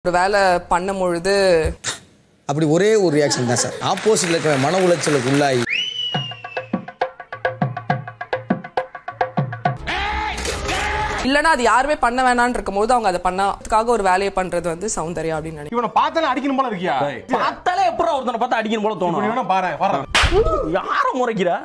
ஒரு வேலை பண்ணும் பொழுது அப்படி ஒரே ஒரு ரியாக்ஷன் தான் சார். ஆப்போசிட்ல இருக்கிற மன உளைச்சலுக்கு உள்ளாகி இல்லனா அது யாருமே பண்ண வேணாம்னு இருக்கும்போது அவங்க அதை பண்ணதுக்காக ஒரு வேலையை பண்றது வந்து சௌந்தர்யா அப்படின்னு நினைக்கிறேன். இவனை பார்த்தாலே அடிக்கணும் போல இருக்கியா? பார்த்தாலே எப்பறம் ஒருத்தனை பார்த்தா அடிக்கணும் போல தோணும். இவனை பாரு வர யார முறைக்கிறா?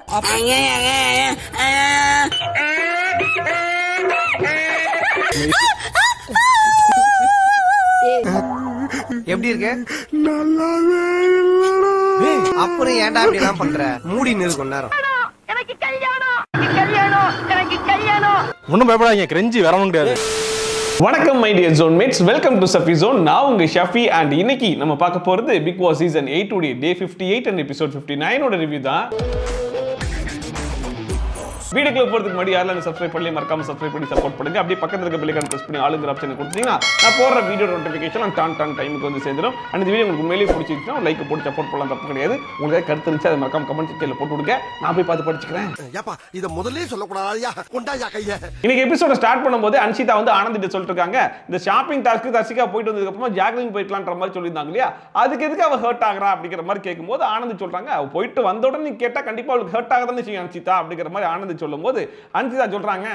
எப்படி இருக்கு? அப்புறம் ஏன்டா அப்படி எல்லாம் பண்ற? மூடி நிறு கொஞ்ச நேரம். ஒன்னும் பயப்படாதீங்க, கிரெஞ்சி வரவும் கிடையாது. வணக்கம் my dear zone mates, welcome to Safi zone. நான் உங்க ஷஃபி அண்ட் இன்னைக்கு நம்ம பார்க்க போறது பிக் பாஸ் சீசன் 8 உடைய டே 58 அண்ட் எபிசோட் 59 ஓட ரிவ்யூ தான். வீடியோக்குள்ள போறதுக்கு முன்னாடி யாரெல்லாம் சப்ஸ்கிரைப் பண்ணி மறக்காம சப்ஸ்கிரைப் பண்ணி சப்போர்ட் பண்ணுங்க. அப்படியே பக்கத்துல இருக்க பெல் ஐகான் பிரஸ் பண்ணி ஆளுங்கிற ஆப்ஷனை கொடுத்தீங்கன்னா நான் போடுற வீடியோ நோட்டிஃபிகேஷன் டான் டைமுக்கு வந்து சேர்ந்துடும். அண்ட் இந்த வீடியோ உங்களுக்கு உண்மையிலேயே பிடிச்சிருச்சுன்னா லைக் போட்டு சப்போர்ட் பண்ணலாம், தப்பு கிடையாது. உங்களுக்கு கருத்து இருந்துச்சு அதை மறக்காம கமெண்ட் செக்ஷன்ல போட்டு விடுங்க, நான் போய் பார்த்து படிச்சுக்கிறேன். ஏப்பா இத முதல்லயே சொல்லக்கூடாதா? கொண்டாயா கைய. இன்னைக்கு எபிசோட ஸ்டார்ட் பண்ணும்போது அன்ஷிதா வந்து ஆனந்திட்ட சொல்லிட்டு இருக்காங்க, இந்த ஷாப்பிங் டாஸ்க்கு தர்ஷிகா போயிட்டு வந்ததுக்கு அப்புறமா ஜாக்லின் போயிடலான்ற மாதிரி சொல்லியிருந்தாங்க இல்லையா, அதுக்கு எதுக்கு அவ ஹர்ட் ஆகுறா அப்படிங்கிற மாதிரி கேட்கும்போது ஆனந்த் சொல்றாங்க, அவ போயிட்டு வந்த உடனே நீ கேட்டா கண்டிப்பா அவளுக்கு ஹர்ட் ஆகதானே செய்யும் அன்ஷிதா அப்படிங்கிற மாதிரி ஆனந்த் சொல்லும்போது அன்ஷிதா சொல்றாங்க,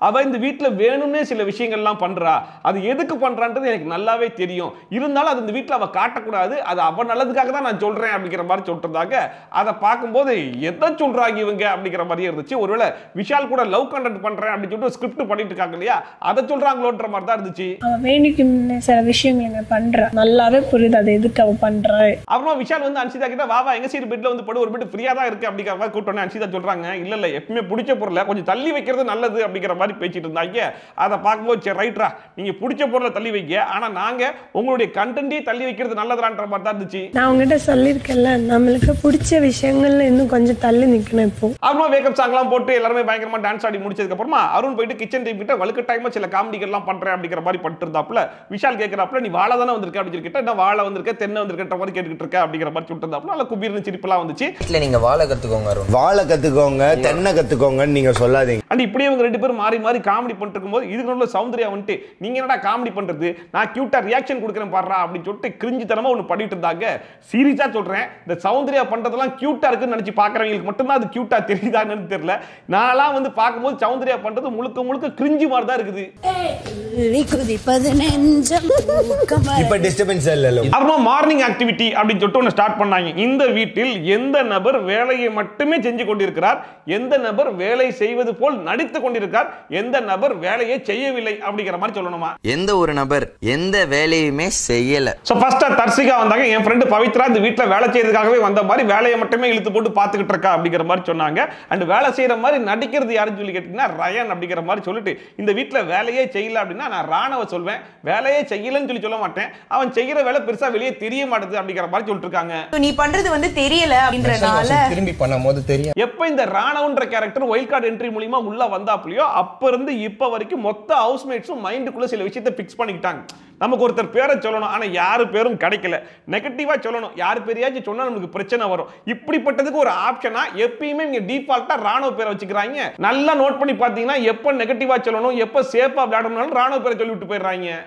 அவ இந்த வீட்டுல வேணும்னே சில விஷயங்கள்லாம் பண்றா, அது எதுக்கு பண்றான்றது எனக்கு நல்லாவே தெரியும், இருந்தாலும் அது இந்த வீட்டுல அவ காட்டக்கூடாது, அது அவ நல்லதுக்காக தான் நான் சொல்றேன் அப்படிங்கிற மாதிரி சொல்றதாக அதை பார்க்கும்போது எதை சொல்றாங்க இவங்க அப்படிங்கிற மாதிரி இருந்துச்சு. ஒருவேளை விஷால் கூட லவ் கண்டென்ட் பண்றேன் அப்படின்னு சொல்லிட்டு ஸ்கிரிப்ட் பண்ணிட்டு இருக்காங்க இல்லையா, அதை சொல்றாங்களோன்ற மாதிரி தான் இருந்துச்சு. அவ வேணிக்கு சில விஷயங்கள் பண்றா, நல்லாவே புரியுது அது எதுக்கு அவ பண்றா. அப்புறம் விஷால் வந்து அன்ஷிதா கிட்ட வா எங்க சைடு பெட்ல வந்து படு, ஒரு பெட் ஃப்ரீயா தான் இருக்கு அப்படிங்கிற மாதிரி கூட்டோன்னே அன்ஷிதா சொல்றாங்க, இல்ல எப்பவுமே பிடிச்ச பொருளை கொஞ்சம் தள்ளி வைக்கிறது நல்லது அப்படிங்கிற மாதிரி பேசிட்டு இருந்தாங்க. அதை பார்க்கும்போது சரி ரைட்ரா, நீங்க பிடிச்ச பொருளை தள்ளி வைக்க, ஆனா நாங்க உங்களுடைய கண்டென்ட்டே தள்ளி வைக்கிறது நல்லதுன்ற மாதிரி தான் இருந்துச்சு. நான் உங்ககிட்ட சொல்லியிருக்கேன்ல, நம்மளுக்கு பிடிச்ச விஷயங்கள்ல இன்னும் கொஞ்சம் தள்ளி நிக்கணும். இப்போ அப்புறமா வேக்கப் சாங்லாம் போட்டு எல்லாருமே பயங்கரமா டான்ஸ் ஆடி முடிச்சதுக்கு அப்புறமா அருண் போயிட்டு கிச்சன் டைம் கிட்ட வலுக்கட்டாயமா சில காமெடிகள்லாம் பண்றேன் அப்படிங்கிற மாதிரி பண்ணிட்டு இருந்தாப்புல விஷால் கேட்கறாப்புல, நீ வாழை தானே வந்திருக்க அப்படின்னு சொல்லிட்டு, என்ன வாழை வந்திருக்க தென்னை வந்திருக்கன்ற மாதிரி கேட்டுக்கிட்டு இருக்க அப்படிங்கிற மாதிரி சொல்லிட்டு இருந்தாப்புல நல்ல குபீர்னு சிரிப்பெல்லாம் வந்துச்சு. இல்ல நீங்க வாழை கத்துக்கோங்க அருண், வாழை கத்துக்கோங்க, தென்னை கத்துக்கோங்கன்னு நீங்க சொல்லாதீங்க. அண்ட் இப்படியே இவங்க ரெண்டு பேரும் மாறி மாறி காமெடி பண்ணிட்டு இருக்கும்போது இதுக்கு நடுவுல சௌந்தர்யா வந்துட்டு, நீங்க என்னடா காமெடி பண்றது, நான் கியூட்டா ரியாக்ஷன் கொடுக்குறேன் பாடுறா அப்படின்னு சொல்லிட்டு கிரிஞ்சு தனமா ஒன்று பண்ணிட்டு இருந்தாங்க. சீரியஸா சொல்றேன், இந்த சௌந்தர்யா பண்றதெல்லாம் கியூட்டா இருக்குன்னு நினைச்சு பாக்குறவங்களுக்கு மட்டும்தான் அது கியூட்டா தெரியுதான்னு தெரியல. நான்லாம் வந்து பார்க்கும்போது சௌந்தர்யா பண்றது முழுக்க முழுக்க கிரிஞ்சு மாதிரி தான் இருக்குது. இப்ப டிஸ்டர்பன்ஸ் இல்ல. அப்புறமா மார்னிங் ஆக்டிவிட்டி அப்படின்னு சொல்லிட்டு ஒன்று ஸ்டார்ட் பண்ணாங்க. இந்த வீட்டில் எந்த நபர் வேலையை மட்டுமே செஞ்சு கொண்டிருக்கிறார், எந்த நபர் வேலை செய்வது போல் நடித்து கொண்டிருக்கிறார், எந்த நபர் வேலையை செய்யவில்லை அப்படிங்கிற மாதிரி சொல்லணுமா. எந்த ஒரு நபர் எந்த வேலையுமே செய்யல. சோ ஃபர்ஸ்ட் தர்ஷிகா வந்தாங்க, என் ஃப்ரெண்ட் பவித்ரா இந்த வீட்ல வேலை செய்யறதுக்காகவே வந்த மாதிரி வேலையை மட்டுமே இழுத்து போட்டு பார்த்துக்கிட்டு இருக்கா அப்படிங்கிற மாதிரி சொன்னாங்க. அண்ட் வேலை செய்யற மாதிரி நடிக்கிறது யாருன்னு சொல்லி கேட்டீங்கன்னா ரயன் அப்படிங்கிற மாதிரி சொல்லிட்டு, இந்த வீட்ல வேலையே செய்யல அப்படின்னா நான் ராணவ சொல்வேன், வேலையே செய்யலன்னு சொல்லி சொல்ல மாட்டேன், அவன் செய்யற வேலை பெருசா வெளியே தெரிய மாட்டேது அப்படிங்கிற மாதிரி சொல்லிட்டு இருக்காங்க. நீ பண்றது வந்து தெரியல அப்படின்றனால திரும்பி பண்ணும்போது தெரியும். எப்ப இந்த ராணவன்ற கேரக்டர் வைல்ட் கார்டு என்ட்ரி மூலமா உள்ள வந்தாப்லையோ அப்ப இருந்து இப்ப வரைக்கும் மொத்த ஹவுஸ்மேட்ஸும் மைண்டுக்குள்ள சில விஷயத்தை பிக்ஸ் பண்ணிக்கிட்டாங்க. நமக்கு ஒருத்தர் பேரை சொல்லணும், ஆனா யாரு பேரும் கிடைக்கல, நெகட்டிவா சொல்லணும், யாரு பேரையாச்சும் சொன்னா நமக்கு பிரச்சனை வரும், இப்படிப்பட்டதுக்கு ஒரு ஆப்ஷனா எப்பயுமே இங்க டிஃபால்ட்டா ராணுவ பேரை வச்சுக்கிறாங்க. நல்லா நோட் பண்ணி பாத்தீங்கன்னா எப்ப நெகட்டிவா சொல்லணும், எப்ப சேஃபா விளையாடணும்னாலும் ராணுவ பேரை சொல்லி விட்டு போயிடுறாங்க.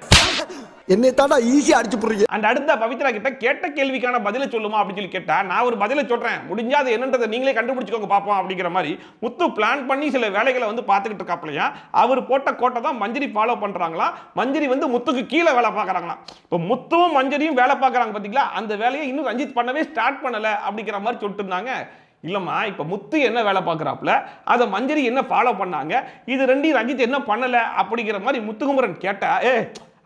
என்னை தாண்டா ஈஸியா அடிச்சு போடுறீங்க. அண்ட் அடுத்த பவித்ரா கிட்ட கேட்ட கேள்விக்கான பதிலை சொல்லுமா அப்படின்னு சொல்லி கேட்டா, நான் ஒரு பதிலை சொல்றேன், முடிஞ்சா அது என்னன்றதை நீங்களே கண்டுபிடிச்சுக்கோங்க பாப்போம் அப்படிங்கிற மாதிரி முத்து பிளான் பண்ணி சில வேலைகளை வந்து பார்த்துக்கிட்டு இருக்காப்லையா. அவர் போட்ட கோட்டை தான் மஞ்சரி ஃபாலோ பண்றாங்களா, மஞ்சரி வந்து முத்துக்கு கீழே வேலை பார்க்கறாங்களா. இப்போ முத்துவும் மஞ்சரியும் வேலை பார்க்கறாங்க பாத்தீங்களா, அந்த வேலையை இன்னும் ரஞ்சித் பண்ணவே ஸ்டார்ட் பண்ணல அப்படிங்கிற மாதிரி சொல்லிட்டு இருந்தாங்க. இல்லம்மா, இப்ப முத்து என்ன வேலை பார்க்கறாப்ல, அதை மஞ்சரி என்ன ஃபாலோ பண்ணாங்க, இது ரெண்டையும் ரஞ்சித் என்ன பண்ணல அப்படிங்கிற மாதிரி முத்துகுமரன் கேட்டா,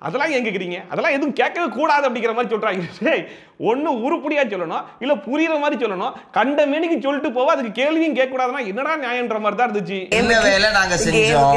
அதெல்லாம் ஏன் கேட்குறீங்க, அதெல்லாம் எதுவும் கேட்கவே கூடாது அப்படிங்கிற மாதிரி சொல்றாங்க. ஒன்று உருப்படியா சொல்லணும், இல்லை புரியுற மாதிரி சொல்லணும், கண்ட மேனிக்கு சொல்லிட்டு போவா, அதுக்கு கேள்வியும் கேட்க கூடாதுன்னா என்னடா நியாயன்ற மாதிரி தான் இருந்துச்சு. என்ன வேலை நாங்க செஞ்சோம்.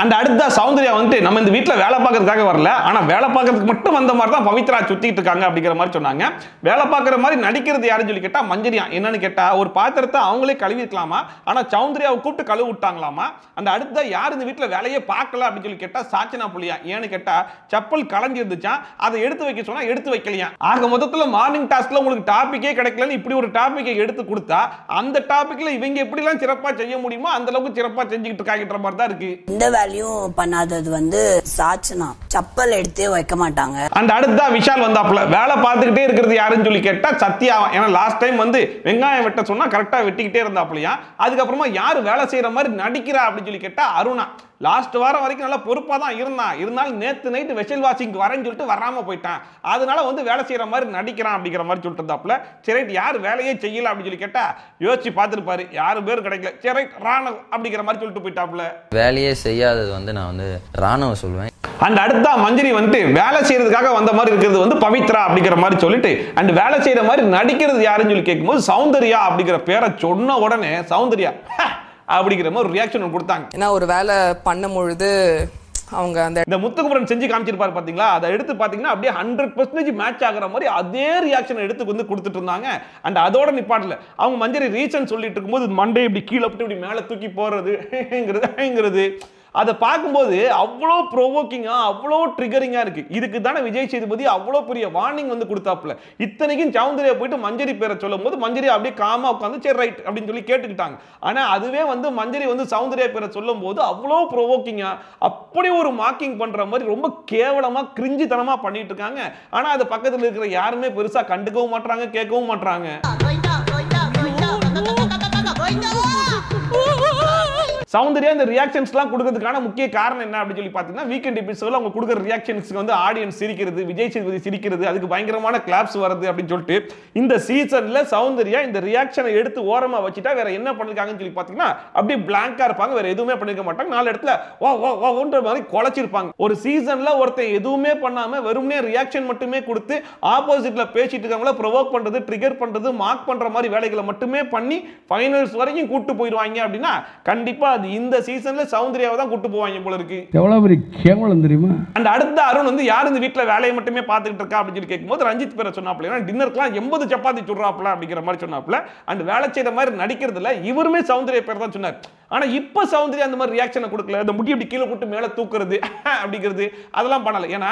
அந்த அடுத்த சௌந்தர்யா வந்து நம்ம இந்த வீட்டில் வேலை பார்க்கறதுக்காக வரல, ஆனால் வேலை பார்க்கறதுக்கு மட்டும் வந்த மாதிரி தான் பவித்ரா சுத்திட்டு இருக்காங்க அப்படிங்கிற மாதிரி சொன்னாங்க. வேலை பார்க்குற மாதிரி நடிக்கிறது யாருன்னு சொல்லி கேட்டா மஞ்சரியா. என்னன்னு கேட்டா, ஒரு பாத்திரத்தை அவங்களே கழுவி இருக்கலாமா, ஆனால் சௌந்தர்யாவை கூப்பிட்டு கழுவி விட்டாங்களாமா. அந்த அடுத்த யார் இந்த வீட்டில் வேலையே பார்க்கல அப்படின்னு சொல்லி கேட்டா சாச்சனா புள்ளியா. ஏன்னு கேட்டா செப்பல் கலஞ்சிருந்துச்சா, அதை எடுத்து வைக்க சொன்னா எடுத்து வைக்கலையா. ஆக மொத்தத்துல மார்னிங் டாஸ்க்ல உங்களுக்கு டாபிக்கே கிடைக்கலன்னு இப்படி ஒரு டாபிக்கை எடுத்து கொடுத்தா அந்த டாபிக்ல இவங்க எப்படி எல்லாம் சிறப்பா செய்ய முடியுமோ அந்த அளவுக்கு சிறப்பா செஞ்சுக்கிட்டு இருக்காங்கன்ற மாதிரி தான் இருக்கு. இந்த வேலையும் பண்ணாதது வந்து சாச்சனா, செப்பல் எடுத்தே வைக்க மாட்டாங்க. அண்ட் அடுத்தா விஷால் வந்தாப்புல. வேலை பார்த்துக்கிட்டே இருக்கிறது யாருன்னு சொல்லி கேட்டா சத்யா. ஏன்னா லாஸ்ட் டைம் வந்து வெங்காயம் வெட்ட சொன்னா கரெக்டா வெட்டிக்கிட்டே இருந்தாப்லையா. அதுக்கப்புறமா யாரு வேலை செய்யற மாதிரி நடிக்கிறா அப்படின்னு சொல்லி கேட்டா அருணா. லாஸ்ட் வாரம் வரைக்கும் நல்லா பொறுப்பா தான் இருந்தாலும் நேத்து நைட்டு வெஷல் வாஷிங் வரேன்னு சொல்லிட்டு வராம போயிட்டான். அதனால வந்து வேலை செய்யற மாதிரி நடிக்கிறான் அப்படிங்கிற மாதிரி சொல்லிட்டு இருந்தாப்புல. சரி யார் வேலையே செய்யல அப்படின்னு சொல்லி கேட்டா யோசிச்சு பார்த்துருப்பாரு, யாரும் பேரும் கிடைக்கல. சரி ராணவ் அப்படிங்கிற மாதிரி சொல்லிட்டு போயிட்டாப்புல. வேலையே செய்யாதது வந்து நான் வந்து ராணவ சொல்லுவேன். அண்ட் அடுத்தா மஞ்சரி வந்துட்டு வேலை செய்யறதுக்காக வந்த மாதிரி இருக்கிறது வந்து பவித்ரா அப்படிங்கிற மாதிரி சொல்லிட்டு அண்ட் வேலை செய்யற மாதிரி நடிக்கிறது யாருன்னு சொல்லி கேட்கும்போது சௌந்தர்யா அப்படிங்கிற பேரை சொன்ன உடனே சௌந்தர்யா அப்படிங்கிற மாதிரி ஒரு ரியாக்ஷன் கொடுத்தாங்க. ஏன்னா ஒரு வேலை பண்ணும் பொழுது அவங்க அந்த முத்துக்குமரன் செஞ்சு காமிச்சிருப்பாரு பாத்தீங்களா, அதை எடுத்து பாத்தீங்கன்னா அப்படியே 100% மேட்ச் ஆகிற மாதிரி அதே ரியாக்ஷன் எடுத்து வந்து கொடுத்துட்டு இருந்தாங்க. அண்ட் அதோட நிப்பாட்டல, அவங்க மஞ்சரி ரீசன் சொல்லிட்டு இருக்கும்போது மண்டே இப்படி கீழே இப்படி மேலே தூக்கி போடுறது அதை பார்க்கும்போது அவ்வளோ ப்ரோவோக்கிங்கா அவ்வளோ ட்ரிகரிங்கா இருக்கு. இதுக்கு தானே விஜய் சேதுபதி அவ்வளோ பெரிய வார்னிங் வந்து கொடுத்தாப்புல. இத்தனைக்கும் சௌந்தர்யா போயிட்டு மஞ்சரி பேரை சொல்லும் போது மஞ்சரி அப்படியே காமா உட்காந்து சரி ரைட் அப்படின்னு சொல்லி கேட்டுக்கிட்டாங்க. ஆனா அதுவே வந்து மஞ்சரி வந்து சௌந்தர்யா பேரை சொல்லும் போது அவ்வளோ ப்ரோவோக்கிங்கா அப்படி ஒரு மார்க்கிங் பண்ற மாதிரி ரொம்ப கேவலமா கிரிஞ்சித்தனமா பண்ணிட்டு இருக்காங்க. ஆனா அது பக்கத்துல இருக்கிற யாருமே பெருசா கண்டுக்கவும் மாட்டாங்க, கேட்கவும் மாட்டாங்க. சௌந்தர்யா இந்த ரியாக்ஷன்ஸ்லாம் கொடுக்கிறதுக்கான முக்கிய காரணம் என்ன அப்படின்னு சொல்லி பார்த்தீங்கன்னா வீக்கெண்ட் எபிசோட்ல அவங்க கொடுக்குற ரியாக்ஷன்ஸ்க்கு வந்து ஆடியன்ஸ் சிரிக்கிறது, விஜய் சேதுபதி சிரிக்கிறது, அதுக்கு பயங்கரமான கிளாப்ஸ் வருது அப்படின்னு சொல்லிட்டு இந்த சீசன்ல சௌந்தர்யா இந்த ரியாக்ஷனை எடுத்து ஓரமா வச்சுட்டா வேற என்ன பண்ணிருக்காங்கன்னு சொல்லி பார்த்தீங்கன்னா அப்படியே பிளாங்கா இருப்பாங்க, வேற எதுவுமே பண்ணிருக்க மாட்டாங்க. நாலு இடத்துல ஓன்ற மாதிரி குலைச்சிருப்பாங்க. ஒரு சீசன்ல ஒருத்தன் எதுவுமே பண்ணாம வெறுமனே ரியாக்ஷன் மட்டுமே கொடுத்து ஆப்போசிட்ல பேசிட்டு இருக்கவங்கள ப்ரொவோக் பண்றது, ட்ரிகர் பண்றது, மார்க் பண்ற மாதிரி வேலைகளை மட்டுமே பண்ணி ஃபைனல்ஸ் வரைக்கும் கூட்டு போயிடுவாங்க அப்படின்னா கண்டிப்பா இந்த சீசன்ல சௌந்தர்யாவை தான் கூட்டு போவாங்க போல இருக்கு. எவ்வளவு பெரிய கேவலம் தெரியுமா. அண்ட் அடுத்த அருண் வந்து யார் இந்த வீட்ல வேலையை மட்டுமே பார்த்துக்கிட்டு இருக்கா அப்படின்னு சொல்லி கேட்கும்போது ரஞ்சித் பேரை சொன்னாப்ல. ஏன்னா டின்னருக்குலாம் 80 சப்பாத்தி சுடுறாப்ல அப்படிங்கிற மாதிரி சொன்னாப்ல. அண்ட் வேலை செய்யற மாதிரி நடிக்கிறதுல இவருமே சௌந்தர்யா பேர் தான் சொன்னார். ஆனா இப்ப சௌந்தர்யா அந்த மாதிரி ரியாக்ஷனை கொடுக்கல. இந்த முடி அப்படி கீழே போட்டு மேல தூக்குறது அப்படிங்கிறது அதெல்லாம் பண்ணல. ஏன்னா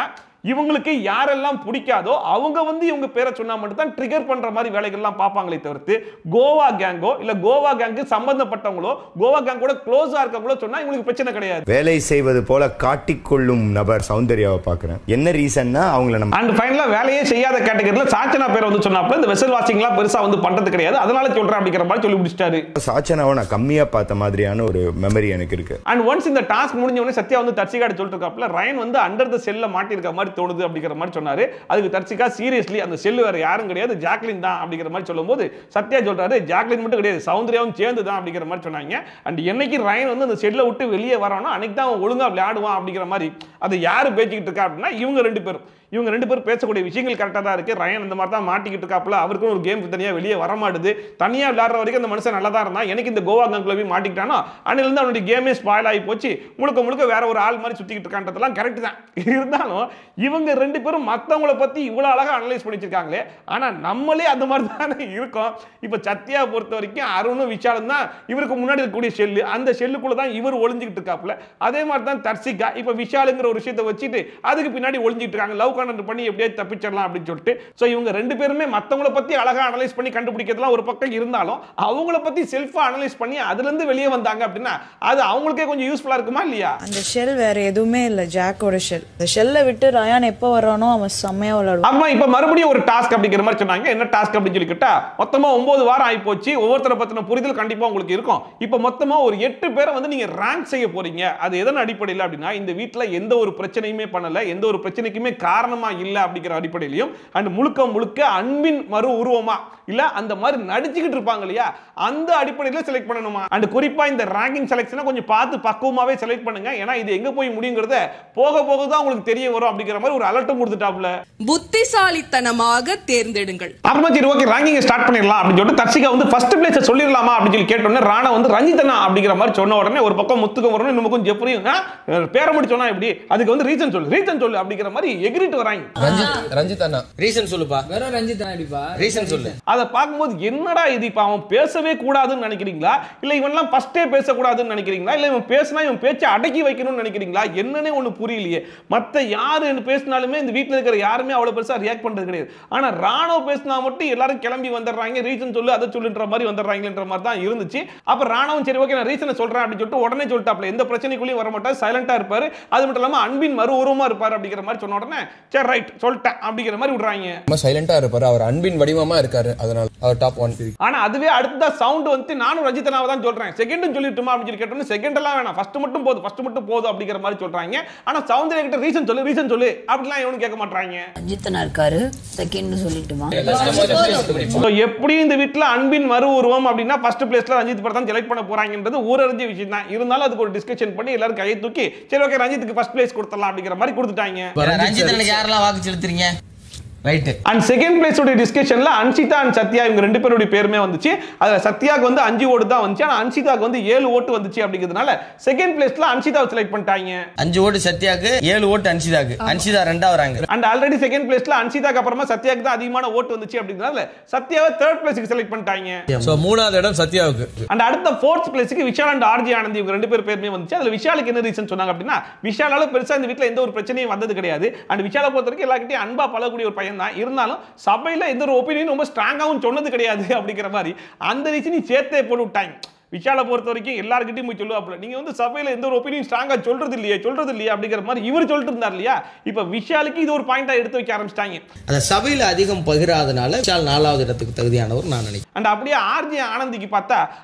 இவங்களுக்கு யாரெல்லாம் பிடிக்காதோ அவங்க வந்து இவங்க பேரை சொன்னா மட்டும் தான் ட்ரிகர் பண்ற மாதிரி வேலைகள்லாம் பார்ப்பாங்களே தவிர்த்து கோவா கேங்கோ இல்ல கோவா கேங்கு சம்பந்தப்பட்டவங்களோ கோவா கேங்கோட க்ளோஸா இருக்கவங்களோ சொன்னா இவங்களுக்கு பிரச்சனை கிடையாது. வேலை செய்வது போல காட்டிக்கொள்ளும் நபர் சௌந்தர்யாவை பார்க்கிறேன். என்ன ரீசன்னா அவங்கள நம்ம அண்ட் ஃபைனலா வேலையே செய்யாத கேட்டகரியில சாச்சனா பேரை வந்து சொன்னாப்ல இந்த வெசல் வாஷிங்லாம் பெருசா வந்து பண்றது கிடையாது, அதனால சொல்றேன் அப்படிங்கிற மாதிரி சொல்லி முடிச்சிட்டாரு. சாச்சனாவை நான் கம்மியா பார்த்த மாதிரியான ஒரு மெமரி எனக்கு இருக்கு. அண்ட் ஒன்ஸ் இந்த டாஸ்க் முடிஞ்ச உடனே சத்யா வந்து தர்சிகாட சொல்லிட்டு இருக்காப்ல ரயன் வந்து அண்டர் த செல்ல மாட்டிருக்க மாதிரி தோணுது அப்படிங்கிற மாதிரி சொன்னாரு. அதுக்கு தர்சிகா சீரியஸ்லி அந்த செல் வேற யாரும் கிடையாது ஜாக்லின் தான் அப்படிங்கிற மாதிரி சொல்லும்போது சத்யா சொல்றாரு ஜாக்லின் மட்டும் கிடையாது சௌந்தர்யாவும் சேர்ந்து தான் அப்படிங்கிற மாதிரி சொன்னாங்க. அண்ட் என்னைக்கு ரயன் வந்து அந்த செல்லை விட்டு வெளியே வரானோ அன்னைக்கு தான் அவன் ஒழுங்கா விளையாடுவான் அப்படிங்கிற மாதிரி அதை யாரு பேசிக்கிட்டு இருக்கா அப்படின்னா இவங்க ரெண்டு பேரும் பேசக்கூடிய விஷயங்கள் கரெக்டாக தான் இருக்கு. ரயன் இந்த மாதிரி தான் மாட்டிக்கிட்டு இருக்காப்புல, அவருக்கும் ஒரு கேம் தனியாக வெளியே வர மாட்டுது. தனியாக விளையாடுற வரைக்கும் அந்த மனுஷன் நல்லா தான் இருந்தான். எனக்கு இந்த கோவா கங்கில் போய் மாட்டிக்கிட்டானோ அன்னிலிருந்து அவனுடைய கேமே ஸ்பாயில் ஆகி போச்சு. முழுக்க வேற ஒரு ஆள் மாதிரி சுத்திக்கிட்டு இருக்கான்றதெல்லாம் கரெக்ட் தான். இருந்தாலும் இவங்க ரெண்டு பேரும் மற்றவங்களை பத்தி இவ்வளவு அழகா அனலைஸ் பண்ணி வச்சிருக்காங்களே, ஆனா நம்மளே அந்த மாதிரி தானே இருக்கோம். இப்ப சத்யா பொறுத்த வரைக்கும் அருணும் விஷாலும் தான் இவருக்கு முன்னாடி இருக்கக்கூடிய செல்லு, அந்த செல்லுக்குள்ள தான் இவர் ஒளிஞ்சுக்கிட்டு இருக்காப்புல. அதே மாதிரி தான் தர்சிகா இப்ப விஷாலுங்கிற ஒரு விஷயத்தை வச்சுட்டு அதுக்கு பின்னாடி ஒளிஞ்சிட்டு இருக்காங்க. லவ் கான்டென்ட் பண்ணி எப்படியே தப்பிச்சிடலாம் அப்படின்னு சொல்லிட்டு. சோ இவங்க ரெண்டு பேருமே மத்தவங்கள பத்தி அழகா அனலைஸ் பண்ணி கண்டுபிடிக்கிறதுலாம் ஒரு பக்கம் இருந்தாலும் அவங்கள பத்தி செல்ஃபா அனலைஸ் பண்ணி அதுல இருந்து வெளியே வந்தாங்க அப்படின்னா அது அவங்களுக்கே கொஞ்சம் யூஸ்ஃபுல்லா இருக்குமா இல்லையா? அந்த ஷெல் வேற எதுவுமே இல்ல, ஜாக்கோட ஷெல். அந்த ஷெல்லை விட்டு ரயான் எப்ப வரானோ அவன் செம்மையா விளையாடுவான். ஆமா இப்ப மறுபடியும் ஒரு டாஸ்க் அப்படிங்கிற மாதிரி சொன்னாங்க. என்ன டாஸ்க் அப்படின்னு சொல்லி கேட்டா மொத்தமா 9 வாரம் ஆகி போச்சு. ஒவ்வொருத்தரை பத்தின புரிதல் கண்டிப்பா உங்களுக்கு இருக்கும். இப்ப மொத்தமா ஒரு 8 பேரை வந்து நீங்க ரேங்க் செய்ய போறீங்க. அது எதன் அடிப்படையில் அப்படின்னா இந்த வீட்டுல எந்த ஒரு பிரச்சனையுமே பண்ணல, எந்த ஒரு பிரச்சனைக்குமே காரணமா இல்ல அப்படிங்கிற அடிப்படையிலும் அண்ட் முழுக்க அன்பின் மறு உருவமா இல்ல அந்த மாதிரி நடிச்சுக்கிட்டு இருப்பாங்க இல்லையா, அந்த அடிப்படையில் செலக்ட் பண்ணணுமா. அண்ட் குறிப்பா இந்த ரேங்கிங் செலக்ஷனை கொஞ்சம் பார்த்து பக்குவமாவே செலக்ட் பண்ணுங்க. ஏன்னா இது எங்க போய் முடியுங்கிறத போக தான் உங்களுக்கு தெரிய வரும் அப்படிங்கிற அப்படிங்கிற மாதிரி ஒரு அலர்ட்டும் கொடுத்துட்டாப்ல. புத்திசாலித்தனமாக தேர்ந்தெடுங்கள். அப்புறமா சரி ஓகே ரேங்கிங் ஸ்டார்ட் பண்ணிடலாம் அப்படின்னு சொல்லிட்டு தர்ஷிகா வந்து ஃபர்ஸ்ட் பிளேஸ் சொல்லிடலாமா அப்படின்னு சொல்லி கேட்டோன்னே ராணா வந்து ரஞ்சிதனா அப்படிங்கிற மாதிரி சொன்ன உடனே ஒரு பக்கம் முத்துக்குமரனும் இன்னும் பக்கம் ஜெஃப்ரியும் பேரை மட்டும் சொன்னா எப்படி, அதுக்கு வந்து ரீசன் சொல்லு அப்படிங்கிற மாதிரி எகிரிட்டு வராங்க. ரஞ்சிதனா ரீசன் சொல்லுப்பா, வெறும் ரஞ்சிதனா அடிப்பா ரீசன் சொல்லு. அதை பார்க்கும்போது என்னடா இது, இப்ப அவன் பேசவே கூடாதுன்னு நினைக்கிறீங்களா, இல்ல இவன்லாம் ஃபர்ஸ்டே பேசக்கூடாதுன்னு நினைக்கிறீங்களா, இல்ல இவன் பேசினா இவன் பேச்சை அடக்கி வைக்கணும்னு நினைக்கிறீங்களா, என்னன்னே ஒண்ணு புரியலையே. மத்த யாரு பேசினாலுமே இந்த வீட்டுல இருக்கிற யாருமே அவ்வளவு பெருசா ரியாக்ட் பண்றது கிடையாது. ஆனா ராணவ பேசினா மட்டும் எல்லாரும் கிளம்பி வந்துடுறாங்க, ரீசன் சொல்லு அதை சொல்லுன்ற மாதிரி வந்துடுறாங்கன்ற மாதிரி தான் இருந்துச்சு. அப்ப ராணவும் சரி ஓகே நான் ரீசனை சொல்றேன் அப்படின்னு சொல்லிட்டு உடனே சொல்லிட்டாப்ல, எந்த பிரச்சனைக்குள்ளேயும் வர மாட்டார், சைலண்டா இருப்பாரு, அது மட்டும் இல்லாம அன்பின் மறு உருவமா இருப்பாரு அப்படிங்கிற மாதிரி சொன்ன உடனே சரி ரைட் சொல்லிட்டேன் அப்படிங்கிற மாதிரி விடுறாங்க. சைலண்டா இருப்பாரு, அவர் அன்பின் வடிவமா இருக்காரு, அதனால அவர் டாப் 1. ஆனா அதுவே அடுத்த சவுண்ட் வந்து நானும் ரஞ்சிதனாவை தான் சொல்றேன், செகண்டும் சொல்லிட்டுமா அப்படின்னு சொல்லி கேட்டோன்னு செகண்ட் எல்லாம் வேணாம், ஃபர்ஸ்ட் மட்டும் போதும் அப்படிங்கிற மாதிரி சொல்றாங்க. ஆனா சவுந்தர்யா கிட்ட ரீசன் சொல்லு அப்படிலாம் எவனும் கேட்க மாட்டாங்க. ரஞ்சிதனா இருக்காரு செகண்ட் சொல்லிட்டுமா. எப்படியும் இந்த வீட்டுல அன்பின் மறு உருவம் அப்படின்னா ஃபர்ஸ்ட் பிளேஸ்ல ரஞ்சித் படம் தான் செலக்ட் பண்ண போறாங்கன்றது ஊரறிஞ்ச விஷயம் தான். இருந்தாலும் அதுக்கு ஒரு டிஸ்கஷன் பண்ணி எல்லாரும் கையை தூக்கி சரி ஓகே ரஞ்சித்துக்கு ஃபர்ஸ்ட் பிளேஸ் கொடுத்துடலாம் அப்படிங்கிற மாதிரி கொடுத்துட்டாங்க. ரஞ்சித் யாரெல்லாம் வாக்கு செலுத்துறீங்க ரைட். அண்ட் செகண்ட் பிளேஸ் உடைய டிஸ்கஷன்ல அன்ஷிதா அண்ட் சத்யா இவங்க ரெண்டு பேருடைய பேருமே வந்துச்சு. அதுல சத்யாக்கு வந்து 5 ஓட்டு தான் வந்துச்சு, ஆனா அன்ஷிதாக்கு வந்து 7 ஓட்டு வந்துச்சு அப்படிங்கிறதுனால செகண்ட் பிளேஸ்ல அன்ஷிதாவை செலக்ட் பண்ணிட்டாங்க. 5 ஓட்டு சத்யாக்கு, 7 ஓட்டு அன்ஷிதாக்கு. அன்ஷிதா ரெண்டாவது ரேங்க். அண்ட் ஆல்ரெடி செகண்ட் பிளேஸ்ல அன்ஷிதாக்கு அப்புறமா சத்யாக்கு தான் அதிகமான ஓட்டு வந்துச்சு அப்படிங்கிறதுனால சத்யாவை தேர்ட் பிளேஸ்க்கு செலக்ட் பண்ணிட்டாங்க. சோ மூணாவது இடம் சத்யாவுக்கு. அண்ட் அடுத்த ஃபோர்த் பிளேஸ்க்கு விஷால் அண்ட் ஆர்ஜி ஆனந்த் இவங்க ரெண்டு பேருமே வந்துச்சு. அதுல விஷாலுக்கு என்ன ரீசன் சொன்னாங்க அப்படின்னா, விஷாலால பெருசா இந்த வீட்ல எந்த ஒரு பிரச்சனையும் வந்தது கிடையாது. அண்ட் விஷாலை பொறுத்த வரைக்கும் எல்லார்கிட்டயும் அன்பா பழகக்கூடிய ஒரு பையன் தான். இருந்தாலும் சபையில எந்த ஒரு ஒப்பீனியன் ரொம்ப ஸ்ட்ராங்காவும் சொன்னது கிடையாது அப்படிங்கிற மாதிரி அந்த ரீசனை சேர்த்தே போட்டு விட்டாங்க. விஷாலை பொறுத்த வரைக்கும் எல்லார்கிட்டையும் போய் சொல்லுவாப்ல, நீங்க வந்து சபையில எந்த ஒரு ஒப்பீனியன் ஸ்ட்ராங்கா சொல்றது இல்லையே அப்படிங்கிற மாதிரி இவர் சொல்லிட்டு இருந்தார் இல்லையா. இப்ப விஷாலுக்கு இது ஒரு பாயிண்டா எடுத்து வைக்க ஆரம்பிச்சிட்டாங்க. அந்த சபையில அதிகம் பகிராதனால விஷால் 4வது இடத்துக்கு தகுதியானவர் நான் நினைக்கிறேன். அண்ட் அப்படியே ஆர்ஜி ஆனந்திக்கு பார்த்தா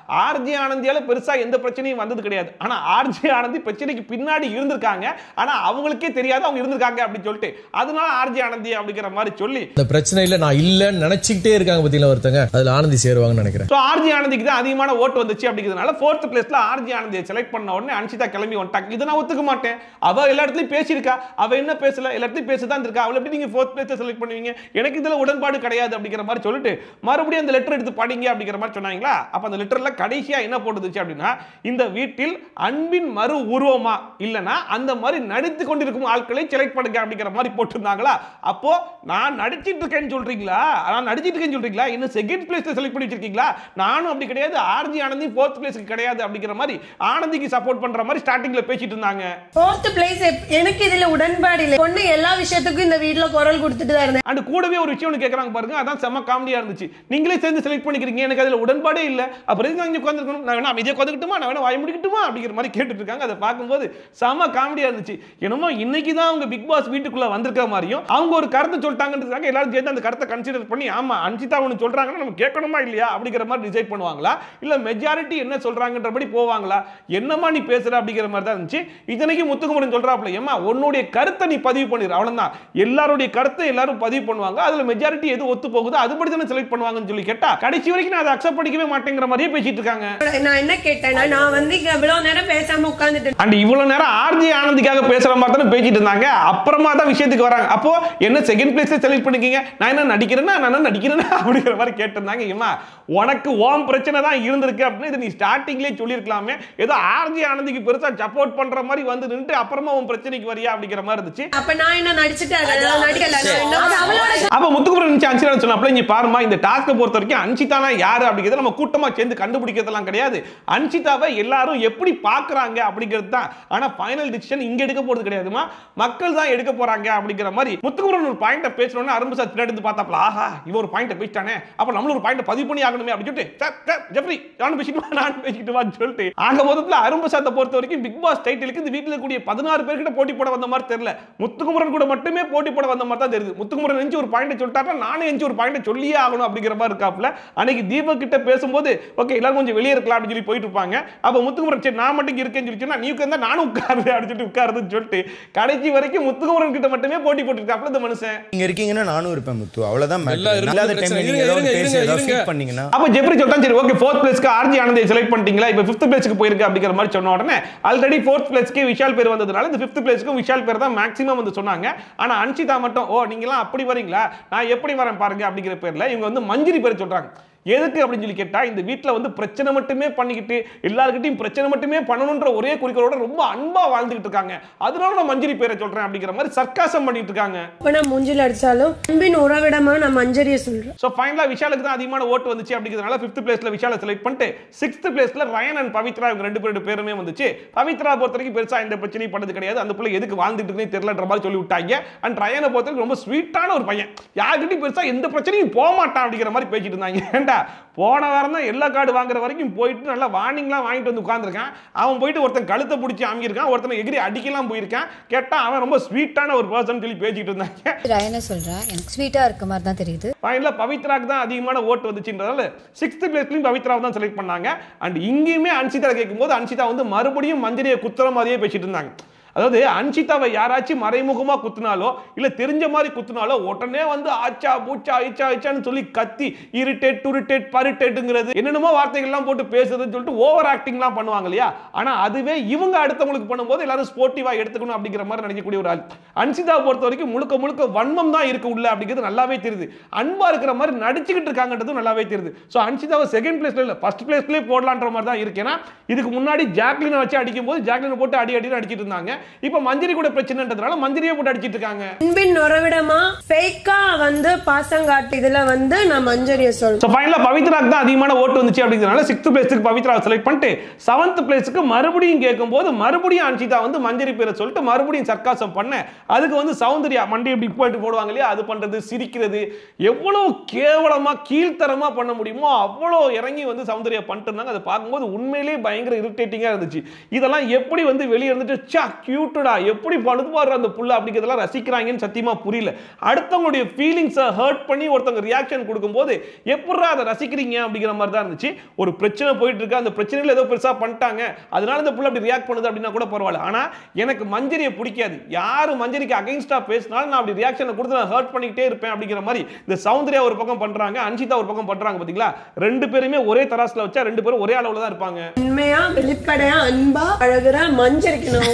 ஆர்ஜி ஆனந்தியால பெருசா எந்த பிரச்சனையும் வந்தது கிடையாது. ஆனா ஆர்ஜி ஆனந்தி பிரச்சனைக்கு பின்னாடி இருந்திருக்காங்க, ஆனா அவங்களுக்கே தெரியாது அவங்க இருந்திருக்காங்க அப்படின்னு சொல்லிட்டு அதனால ஆர்ஜி ஆனந்தி அப்படிங்கிற மாதிரி சொல்லி இந்த பிரச்சனையில நான் இல்லன்னு நினைச்சிட்டே இருக்காங்க பத்தியில ஒருத்தங்க, அதுல ஆனந்தி சேருவாங்கன்னு நினைக்கிறேன். சோ ஆர்ஜி ஆனந்திக்கு தான் அதிகமான ஓட்டு வந்துச்சு அப்படிங்கிறதுனால ஃபோர்த் பிளேஸ்ல ஆர்ஜி ஆனந்தியை செலக்ட் பண்ண உடனே அன்ஷிதா கிளம்பி வந்துட்டாங்க. இதை நான் ஒத்துக்க மாட்டேன், அவ எல்லா இடத்துலயும் பேசியிருக்கா, அவ என்ன பேசல, எல்லா இடத்துலயும் பேசதான் இருக்கா, அவளை எப்படி நீங்க ஃபோர்த் பிளேஸ்ல செலக்ட் பண்ணுவீங்க, எனக்கு இதுல உடன்பாடு கிடையாது அப்படிங்கிற மாதிரி சொல்லிட்டு மறுபடியும் அந்த லெட்டர் எடுத்து படிங்க அப்படிங்கிற மாதிரி சொன்னாங்களா. அப்ப அந்த லெட்டர்ல கடைசியா என்ன போட்டுச்சு அப்படின்னா, இந்த வீட்டில் அன்பின் மறு உருவமா இல்லனா அந்த மாதிரி நடித்து கொண்டிருக்கும் ஆட்களை செலக்ட் பண்ணுங்க அப்படிங்கிற மாதிரி போட்டுருந்தாங்களா. அப்போ நான் நடிச்சிட்டு இருக்கேன்னு சொல்றீங்களா, என்ன செகண்ட் பிளேஸ்ல செலக்ட் பண்ணி வச்சிருக்கீங்களா, நானும் அப்படி கிடையாது, ஆர்ஜி ஆனந்தி ஃபோர்த் பிளேஸ் கிடையாது அப்படிங்கிற மாதிரி ஆனந்திக்கு சப்போர்ட் பண்ற மாதிரி ஸ்டார்டிங்ல பேசிட்டு இருந்தாங்க. ஃபோர்த் பிளேஸ் எனக்கு இதுல உடன்பாடு இல்ல, பொண்ணு எல்லா விஷயத்துக்கும் இந்த வீட்ல குரல் கொடுத்துட்டு தான் இருந்தேன். அண்ட் கூடவே ஒரு விஷயம் கேக்குறாங்க பாருங்க, அதான் செம காமெடியா இருந்துச்சு. நீங்களே சேர்ந்து செலக்ட் பண்ணிக்கிறீங்க, எனக்கு அதுல உடன்பாடே இல்ல, அப்புறம் நான் உட்கார்ந்துக்கணும், நான் வேணா அமைதியா உட்கார்ந்துக்கிட்டுமா, நான் வேணா வாய் முடிக்கட்டுமா அப்படிங்கிற மாதிரி கேட்டுட்டு இருக்காங்க. அதை பார்க்கும்போது செம காமெடியா இருந்துச்சு. என்னமோ இன்னைக்கு தான் அவங்க பிக் பாஸ் வீட்டுக்குள்ள வந்திருக்க மாதிரியும் அவங்க ஒரு கருத்தை சொல்லிட்டாங்கன்றதுக்காக எல்லாரும் சேர்ந்து அந்த கருத்தை கன்சிடர் பண்ணி ஆமா அன்ஷிதா ஒன்று சொல்றாங்கன்னா நம்ம கேட்கணுமா இல்லையா அப்படிங்கிற மாதிரி டிசைட் பண்ணுவாங்களா, இல்ல மெஜாரிட்டி என்ன சொல்றாங்கன்றபடி போவாங்களா, என்னமா நீ பேசுற அப்படிங்கிற மாதிரி தான் இருந்துச்சு. இதனைக்கு முத்துக்குமரன் சொல்றாப்ல, ஏமா உன்னுடைய கருத்தை நீ பதிவு பண்ணிரு, அவ்வளவுதான், எல்லாருடைய கருத்தை எல்லாரும் பதிவு பண்ணுவாங்க, அதுல மெஜாரிட்டி எது ஒத்து போகுதோ அதுபடி தானே செலக்ட் பண்ணுவாங்கன்னு சொல்லி கேட்டா கடைசி வரைக்கும் நான் அதை அக்செப்ட் பண்ணிக்கவே மாட்டேங்கிற மாதிரியே பேசிட்டு இருக்காங்க. நான் என்ன கேட்டேன்னா, நான் வந்து இவ்வளவு நேரம் பேசாம உட்கார்ந்துட்டேன். அண்ட் இவ்வளவு நேரம் ஆர்ஜி ஆனந்திக்காக பேசுற மாதிரி தானே பேசிட்டு இருந்தாங்க. அப்புறமா தான் விஷயத்துக்கு வராங்க. அப்போ என்ன செகண்ட் பிளேஸ்ல செலக்ட் பண்ணிக்கீங்க, நான் என்ன நடிக்கிறேன்னா அப்படிங்கிற மாதிரி கேட்டிருந்தாங்க. ஏமா உனக்கு ஓம் பிரச்சனை தான் இருந்திருக்கு அப்படின்னு இது நீ ஸ்டார்டிங்லேயே சொல்லியிருக்கலாமே, ஏதோ ஆர்ஜி ஆனந்திக்கு பெருசா சப்போர்ட் பண்ற மாதிரி வந்து நின்று அப்புறமா உன் பிரச்சனைக்கு வரியா அப்படிங்கிற மாதிரி இருந்துச்சு. அப்ப நான் என்ன நடிச்சிட்டேன், நடிக்கல. அப்ப முத்துக்குமரன் அன்ஷிதா சொன்னாப்ல, நீ பாருமா இந்த டாஸ்கை பொறுத்த வரைக்கும் அன்ஷிதானா யாரு அப்படிங்கிறத நம்ம கூட்டமா சேர்ந்து கண்டுபிடிக்கிறதெல்லாம் கிடையாது, அன்ஷிதாவை எல்லாரும் எப்படி பாக்குறாங்க அப்படிங்கிறது தான். ஆனா ஃபைனல் டிசிஷன் இங்க எடுக்க போறது கிடையாதுமா, மக்கள் தான் எடுக்க போறாங்க அப்படிங்கிற மாதிரி முத்துக்குமரன் ஒரு பாயிண்ட பேசணும்னா அரும்பு சார் பின்னாடி இருந்து பார்த்தாப்ல, ஆஹா இவ ஒரு பாயிண்ட பேசிட்டானே, அப்ப நம்மள ஒரு பாயிண்ட பதிவு பண்ணி ஆகணுமே அப்படி சொல்லிட்டு ஜெஃப்ரி நான் பேசிக்கிட்டு சொல்லிட்டு ஆக மொத்தத்துல அரும்பு சாத்தை பொறுத்த வரைக்கும் பிக் பாஸ் டைட்டிலுக்கு இந்த வீட்டுல கூடிய 16 பேர்கிட்ட போட்டி போட வந்த மாதிரி தெரியல, முத்துக்குமரன் கூட மட்டுமே போட்டி போட வந்த மாதிரி தான் தெரியுது. முத்துக்குமரன் எஞ்சி ஒரு பாயிண்ட் சொல்லிட்டாருன்னா நானே எஞ்சி ஒரு பாயிண்ட் சொல்லியே ஆகணும் அப்படிங்கிற மாதிரி இருக்காப்ல. அன்னைக்கு தீபக் கிட்ட பேசும்போது ஓகே எல்லாரும் கொஞ்சம் வெளியே இருக்கலாம் அப்படின்னு சொல்லி போயிட்டு இருப்பாங்க. அப்ப முத்துக்குமரன் சரி நான் மட்டும் இருக்கேன்னு சொல்லி சொன்னா நீ உட்கார்ந்தா நானும் உட்காருது அப்படின்னு சொல்லிட்டு உட்காருதுன்னு சொல்லிட்டு கடைசி வரைக்கும் முத்துக்குமரன் கிட்ட மட்டுமே போட்டி போட்டுருக்காப்ல இந்த மனுஷன். நீங்க இருக்கீங்கன்னா நானும் இருப்பேன் முத்து, அவ்வளவுதான். இல்லாத டைம்ல நீங்க ஏதாவது பேசி ஏதாவது ஃபீட் பண்ணீங்கன்னா அப்ப ஜெஃப்ரி சொல்றான் சரி ஓகே ஃபோர்த் பிளேஸ்க்கு ஆர்ஜி ஆனந்த் குழந்தையை செலக்ட் பண்ணிட்டீங்களா இப்போ 5th பிளேஸ்க்கு போயிருக்கு அப்படிங்கிற மாதிரி சொன்ன உடனே ஆல்ரெடி 4th பிளேஸ்க்கு விஷால் பேர் வந்ததுனால இந்த 5th பிளேஸ்க்கு விஷால் பேர் தான் மேக்ஸிமம் வந்து சொன்னாங்க. ஆனா அன்ஷிதா மட்டும் ஓ நீங்களாம் அப்படி வரீங்களா நான் எப்படி வரேன் பாருங்க அப்படிங்கிற பேர்ல இவங்க வந்து மஞ்சரி பேர் சொல்றாங்க. எதுக்கு அப்படின்னு சொல்லி கேட்டா இந்த வீட்டில் வந்து பிரச்சனை மட்டுமே பண்ணிக்கிட்டு எல்லாருக்கிட்டையும் பிரச்சனை மட்டுமே பண்ணணுன்ற ஒரே குறிக்கோளோட ரொம்ப அன்பா வாழ்ந்துகிட்டு இருக்காங்க. அதனால நான் மஞ்சரி பேரை சொல்றேன் அப்படிங்கிற மாதிரி சர்க்காசம் பண்ணிட்டு இருக்காங்க. இப்ப நான் மூஞ்சில அடிச்சாலும் அன்பின் உறவிடமா நான் மஞ்சரியை சொல்றேன். சோ ஃபைனலா விஷாலுக்கு தான் அதிகமான ஓட்டு வந்துச்சு அப்படிங்கிறதுனால 5th பிளேஸ்ல விஷாலை செலக்ட் பண்ணிட்டு 6th பிளேஸ்ல ரயன் அண்ட் பவித்ரா இவங்க ரெண்டு பேரோட பேருமே வந்துச்சு. பவித்ரா பொறுத்த வரைக்கும் பெருசா எந்த பிரச்சனையும் பண்ணது கிடையாது. அந்த பிள்ளை எதுக்கு வாழ்ந்துட்டு இருக்குன்னு தெரியலன்ற மாதிரி சொல்லி விட்டாங்க. அண்ட் ரயனை பொறுத்த வரைக்கும் ரொம்ப ஸ்வீட்டான ஒரு பையன், யாருக்கிட்டையும் பெருசா எந்த பிரச்சனையும் போக மாட்டான் அப்படிங்கிற மாதிரி பேசிட்டு இருந்தாங்க. ஏண்டா போன வாரம் தான் எல்லா கார்டு வாங்குற வரைக்கும் போயிட்டு நல்லா வார்னிங்லாம் வாங்கிட்டு வந்து உட்கார்ந்துருக்கான். அவன் போயிட்டு ஒருத்தன் கழுத்தை பிடிச்சி அமைக்கிருக்கான், ஒருத்தனை எகிரி அடிக்கலாம் போயிருக்கான். கேட்டா அவன் ரொம்ப ஸ்வீட்டான ஒரு பர்சன் சொல்லி பேசிட்டு இருந்தாங்க. ரயனை சொல்றேன் எனக்கு ஸ்வீட்டா இருக்க மாதிரி தான் தெரியுது. ஃபைனலா பவித்ராக்கு தான் அதிகமான ஓட்டு வந்துச்சுன்றதால 6th பிளேஸ்லயும் பவித்ராவை தான் செலக்ட் பண்ணாங்க. அண்ட் இங்கேயுமே அன்ஷிதா கேட்கும்போது அன்ஷிதா வந்து மறுபடியும் மஞ்சரியை குத்துற மாதிரியே பேசிட்டு இருந்தாங்க. அதாவது அன்ஷிதாவை யாராச்சும் மறைமுகமா குத்துனாலோ இல்ல தெரிஞ்ச மாதிரி குத்துனாலோ உடனே வந்து ஆச்சா பூச்சா ஐச்சா ஐச்சான்னு சொல்லி கத்தி இரிட்டேட் டுரிட்டேட் பரிட்டேட்டுங்கிறது என்னென்னமோ வார்த்தைகள்லாம் போட்டு பேசுறதுன்னு சொல்லிட்டு ஓவர் ஆக்டிங்லாம் பண்ணுவாங்க இல்லையா. ஆனா அதுவே இவங்க அடுத்தவங்களுக்கு பண்ணும்போது எல்லாரும் ஸ்போர்ட்டிவா எடுத்துக்கணும் அப்படிங்கிற மாதிரி நினைக்கக்கூடிய ஒரு ஆள். அன்ஷிதா பொறுத்த வரைக்கும் முழுக்க முழுக்க வன்மம் தான் இருக்கு உள்ள அப்படிங்கிறது நல்லாவே தெரியுது. அன்பா இருக்கிற மாதிரி நடிச்சுக்கிட்டு இருக்காங்கன்றது நல்லாவே தெரியுது. ஸோ அன்ஷிதாவை 2nd பிளேஸ்ல இல்ல 1st பிளேஸ்லேயே போடலான்ற மாதிரி தான் இருக்கு. ஏன்னா இதுக்கு முன்னாடி ஜாக்லினை வச்சு அடிக்கும் போது ஜாக்லினை போட்டு அடி அடின்னு அடிச்சிட்டு இருந்தாங்க. இப்ப மஞ்சரி கூட பிரச்சனைன்றதுனால மஞ்சரியை போட்டு அடிச்சிட்டு இருக்காங்க. அன்பின் உறவிடமா ஃபேக்கா வந்து பாசங்காட்டு இதுல வந்து நான் மஞ்சரியை சொல்றேன். சோ ஃபைனலா பவித்ராக்கு தான் அதிகமான ஓட்டு வந்துச்சு அப்படிங்கறனால 6th பிளேஸ்க்கு பவித்ராவை செலக்ட் பண்ணிட்டு 7th பிளேஸ்க்கு மறுபடியும் கேட்கும்போது மறுபடியும் அன்ஷிதா வந்து மஞ்சரி பேரை சொல்லிட்டு மறுபடியும் சர்க்காசம் பண்ண அதுக்கு வந்து சௌந்தர்யா மண்டி இப்படி போட்டு போடுவாங்க இல்லையா, அது பண்றது சிரிக்கிறது எவ்வளவு கேவலமா கீழ்த்தரமா பண்ண முடியுமோ அவ்வளவு இறங்கி வந்து சௌந்தர்யா பண்ணிட்டு இருந்தாங்க. அதை பார்க்கும்போது உண்மையிலேயே பயங்கர இரிட்டேட்டிங்கா இருந்துச்சு. இதெல்லாம் எப்படி வந்து வெளியே இருந்துட்டு சா கியூட்டடா எப்படி படுத்துவாரு அந்த புள்ள அப்படிங்கிறதெல்லாம் ரசிக்கிறாங்கன்னு சத்தியமா புரியல. அடுத்தவங்களுடைய ஃபீலிங்ஸை ஹர்ட் பண்ணி ஒருத்தவங்க ரியாக்ஷன் கொடுக்கும்போது எப்படா அதை ரசிக்கிறீங்க அப்படிங்கிற மாதிரி தான் இருந்துச்சு. ஒரு பிரச்சனை போயிட்டு இருக்கு, அந்த பிரச்சனையில் ஏதோ பெருசா பண்ணிட்டாங்க அதனால இந்த புள்ள அப்படி ரியாக்ட் பண்ணுது அப்படின்னா கூட பரவாயில்ல. ஆனா எனக்கு மஞ்சரியை பிடிக்காது, யாரு மஞ்சரிக்கு அகைன்ஸ்டா பேசினாலும் நான் அப்படி ரியாக்ஷனை கொடுத்து நான் ஹர்ட் பண்ணிக்கிட்டே இருப்பேன் அப்படிங்கிற மாதிரி இந்த சௌந்தர்யா ஒரு பக்கம் பண்றாங்க, அன்ஷிதா ஒரு பக்கம் பண்றாங்க. பாத்தீங்களா ரெண்டு பேருமே ஒரே தராசுல வச்சா ரெண்டு பேரும் ஒரே அளவுல தான் இருப்பாங்க. உண்மையா வெளிப்படையா அன்பா அழகுற மஞ்சரிக்கு நான்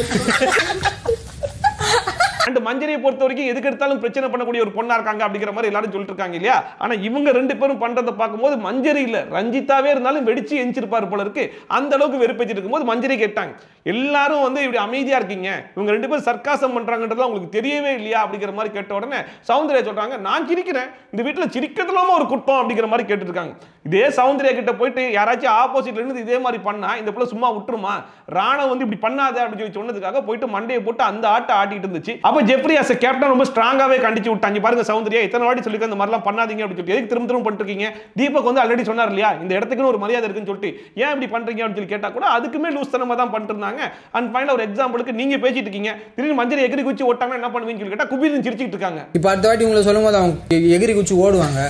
அண்ட் மஞ்சரியை பொறுத்த வரைக்கும் எதுக்கு எடுத்தாலும் பிரச்சனை பண்ணக்கூடிய ஒரு பொண்ணா இருக்காங்க அப்படிங்கிற மாதிரி எல்லாரும் சொல்லிட்டு இருக்காங்க இல்லையா. ஆனா இவங்க ரெண்டு பேரும் பண்றதை பார்க்கும்போது மஞ்சரி இல்ல ரஞ்சிதாவே இருந்தாலும் வெடிச்சு எஞ்சிருப்பாரு போல இருக்கு. அந்த அளவுக்கு வெறுப்பேற்றிட்டு இருக்கும்போது மஞ்சரி கேட்டாங்க எல்லாரும் வந்து இப்படி அமைதியா இருக்கீங்க, இவங்க ரெண்டு பேரும் சர்க்காசம் பண்றாங்கன்றதுலாம் உங்களுக்கு தெரியவே இல்லையா அப்படிங்கிற மாதிரி கேட்ட உடனே சௌந்தர்யா சொல்றாங்க நான் சிரிக்கிறேன், இந்த வீட்டுல சிரிக்கிறதுலாம ஒரு குற்றம் அப்படிங்கிற மாதிரி கேட்டு இருக்காங்க. இதே சௌந்தர்யா கிட்ட போயிட்டு யாராச்சும் ஆப்போசிட்ல இருந்து இதே மாதிரி பண்ணா இந்த பிள்ளை சும்மா விட்டுருமா, ராணா வந்து இப்படி பண்ணாத அப்படின்னு சொல்லி சொன்னதுக்காக போயிட்டு மண்டையை போட்டு அந்த ஆட்டை ஆட்டிட்டு இருந்துச்சு. அப்ப ஜெஃப்ரி as a கேப்டன் ரொம்ப ஸ்ட்ராங்காவே கண்டிச்சு விட்டாங்க. பாருங்க சௌந்தர்யா இத்தனை வாட்டி சொல்லிருக்க இந்த மாதிரிலாம் பண்ணாதீங்க அப்படின்னு சொல்லி எதுக்கு திரும்ப திரும்ப பண்ணிட்டு இருக்கீங்க. தீபக் வந்து ஆல்ரெடி சொன்னார் இல்லையா இந்த இடத்துக்குன்னு ஒரு மரியாதை இருக்குன்னு சொல்லிட்டு ஏன் இப்படி பண்றீங்க அப்படின்னு சொல்லி கேட்டா கூட அதுக்குமே லூஸ் தனமா தான் பண்ணிட்டு இருந்தாங்க. அண்ட் ஃபைனலா ஒரு எக்ஸாம்பிளுக்கு நீங்க பேசிட்டு இருக்கீங்க திடீர்னு மஞ்சரி எகிரி குச்சி ஓட்டாங்கன்னா என்ன பண்ணுவீங்கன்னு சொல்லி கேட்டா குபீர்னு சிரிச்சிட்டு இருக்காங்க. இப்போ அடுத்த வாட்டி உங்களை சொல்லும் போது அவங்க எகிரி குச்சி ஓடுவாங்க.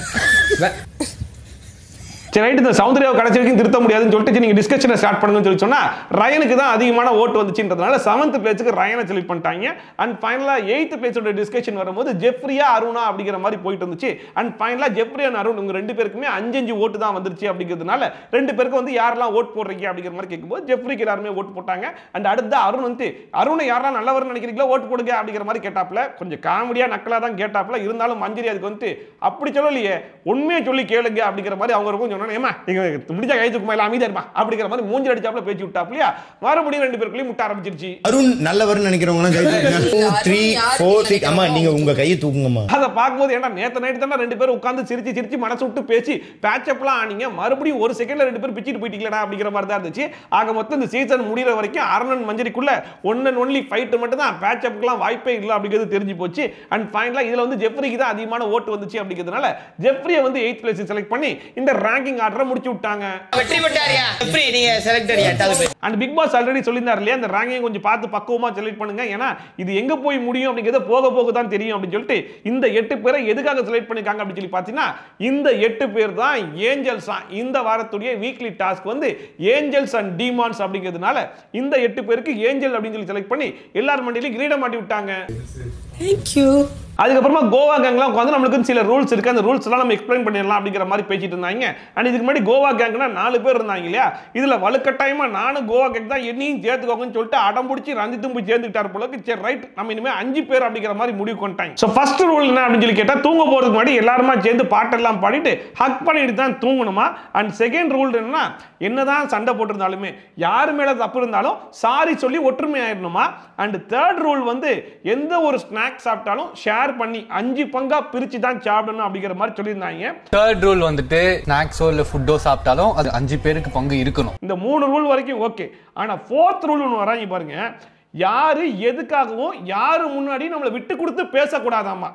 சரி ரைட் இந்த சௌந்தர்யாவை கடைசி வரைக்கும் திருத்த முடியாதுன்னு சொல்லிட்டு நீங்க டிஸ்கஷனை ஸ்டார்ட் பண்ணுங்கன்னு சொல்லி சொன்னா ரயனுக்கு தான் அதிகமான ஓட்டு வந்துச்சுன்றதுனால 7th பிளேஸ்க்கு ரயனை செலக்ட் பண்ணிட்டாங்க. அண்ட் ஃபைனலா 8th பிளேஸோட டிஸ்கஷன் வரும்போது ஜெஃப்ரியா அருணா அப்படிங்கிற மாதிரி போயிட்டு இருந்துச்சு. அண்ட் ஃபைனலா ஜெஃப்ரி அண்ட் அருண் உங்க ரெண்டு பேருக்குமே 5 ஓட்டு தான் வந்துருச்சு அப்படிங்கிறதுனால ரெண்டு பேருக்கு வந்து யாரெல்லாம் ஓட் போடுறீங்க அப்படிங்கிற மாதிரி கேட்கும்போது ஜெஃப்ரிக்கு எல்லாருமே ஓட்டு போட்டாங்க. அண்ட் அடுத்த அருண் வந்து அருணை யாரெல்லாம் நல்லவர்னு நினைக்கிறீங்களோ ஓட்டு போடுங்க அப்படிங்கிற மாதிரி கேட்டாப்ல கொஞ்சம் காமெடியா நக்கலா தான் கேட்டாப்ல இருந்தாலும் மஞ்சரி அதுக்கு வந்து அப்படி சொல்லலையே உண்மையை சொல்லி கேளுங்க அப்படிங்கிற மாதிரி அவங்க இருக்கும் முடிஞ்சா கை தூக்குமா இல்ல அமைதியா இருப்பா அப்படிங்கிற மாதிரி மூஞ்சி அடிச்சாப்ல பேச்சு விட்டாப்லையா மறுபடியும் ரெண்டு பேருக்குள்ளேயும் முட்ட ஆரம்பிச்சிருச்சு. அருண் நல்லவர்னு நினைக்கிறவங்க கை தூக்குங்க 2 3 4 6 அம்மா நீங்க உங்க கையை தூக்குங்கம்மா. அத பாக்கும்போது ஏன்னா நேத்து நைட் தான ரெண்டு பேரும் உட்கார்ந்து சிரிச்சு சிரிச்சு மனசு விட்டு பேசி பேட்ச் அப்லாம் ஆனீங்க மறுபடியும் ஒரு செகண்ட்ல ரெண்டு பேரும் பிச்சிட்டு போயிட்டீங்களா அப்படிங்கிற மாதிரி தான் இருந்துச்சு. ஆக மொத்தம் இந்த சீசன் முடிகிற வரைக்கும் அருணன் மஞ்சரிக்குள்ள ஒன் அண்ட் ஒன்லி ஃபைட் மட்டும் தான் பேட்ச் அப்க்குலாம் வாய்ப்பே இல்லை அப்படிங்கிறது தெரிஞ்சு போச்சு. அண்ட் ஃபைனலா இதுல வந்து ஜெஃப்ரிக்கு தான் அதிகமான ஓட்டு வந்துச்சு அப்படிங்கிறதுனால ஜெஃப்ரியை வந்து 8th பிளேஸ் செலக்ட் பண்ணி இந்த ரேங்கிங் ஆர்டரை முடிச்சு விட்டாங்க. வெற்றி பெற்றாரியா ஜெஃப்ரி நீங்க செலக்டட் யாட்டாவது. அண்ட் பிக் பாஸ் ஆல்ரெடி சொல்லிருந்தார் இல்லையா அந்த ரேங்கிங் கொஞ்சம் பார்த்து பக்குவமா செலக்ட் பண்ணுங்க ஏன்னா இது எங்க போய் முடியும் அப்படிங்கறது போக போக தான் தெரியும் அப்படின்னு சொல்லிட்டு இந்த 8 பேரை எதுக்காக செலக்ட் பண்ணிருக்காங்க அப்படின்னு சொல்லி பாத்தீங்கன்னா இந்த 8 பேர் தான் ஏஞ்சல்ஸ். இந்த வாரத்துடைய வீக்லி டாஸ்க் வந்து ஏஞ்சல்ஸ் அண்ட் டீமான்ஸ் அப்படிங்கிறதுனால இந்த 8 பேருக்கு ஏஞ்சல் அப்படின்னு சொல்லி செலக்ட் பண்ணி எல்லார் மண்டியிலும் கிரீடம் மாட்டி விட்டாங்க. Thank you. அதுக்கப்புறமா கோவா கேங்லாம் உட்காந்து நம்மளுக்கு சில ரூல்ஸ் இருக்கு, அந்த ரூல்ஸ் எல்லாம் நம்ம எக்ஸ்பிளைன் பண்ணிடலாம் அப்படிங்கிற மாதிரி பேசிட்டு இருந்தாங்க. அண்ட் இதுக்கு முன்னாடி கோவா கேங்னா 4 பேர் இருந்தாங்க இல்லையா, இதுல வலுக்கட்டாயமா நானும் கோவா கேங் தான் என்னையும் சேர்த்துக்கோங்கன்னு சொல்லிட்டு அடம் பிடிச்சி ரஞ்சித்தும் போய் சேர்ந்துக்கிட்டார் போல. சரி ரைட், நம்ம இனிமே 5 பேர் அப்படிங்கிற மாதிரி முடிவு கொண்டாங்க. ஸோ ஃபர்ஸ்ட் ரூல் என்ன அப்படின்னு சொல்லி கேட்டா, தூங்க போறதுக்கு முன்னாடி எல்லாருமா சேர்ந்து பாட்டெல்லாம் பாடிட்டு ஹக் பண்ணிட்டு தான் தூங்கணுமா. அண்ட் செகண்ட் ரூல் என்னன்னா, என்னதான் சண்டை போட்டிருந்தாலுமே யாரு மேல தப்பு இருந்தாலும் சாரி சொல்லி ஒற்றுமை ஆயிடணுமா. அண்ட் தேர்ட் ரூல் வந்து எந்த ஒரு ஸ்நாக்ஸ் சாப்பிட்டாலும் ஷேர் பண்ணி 5 பங்கா பிரிச்சு தான் சாப்பிடணும் அப்படிங்கிற மாதிரி சொல்லியிருந்தாங்க. தேர்ட் ரூல் வந்துட்டு ஸ்நாக்ஸோ இல்ல ஃபுட்டோ சாப்பிட்டாலும் அது 5 பேருக்கு பங்கு இருக்கணும். இந்த 3 ரூல் வரைக்கும் ஓகே. ஆனா ஃபோர்த் ரூல் ஒன்று வராங்க பாருங்க, யாரு எதுக்காகவும் யாரு முன்னாடி நம்மளை விட்டு கொடுத்து பேசக்கூடாதாமா.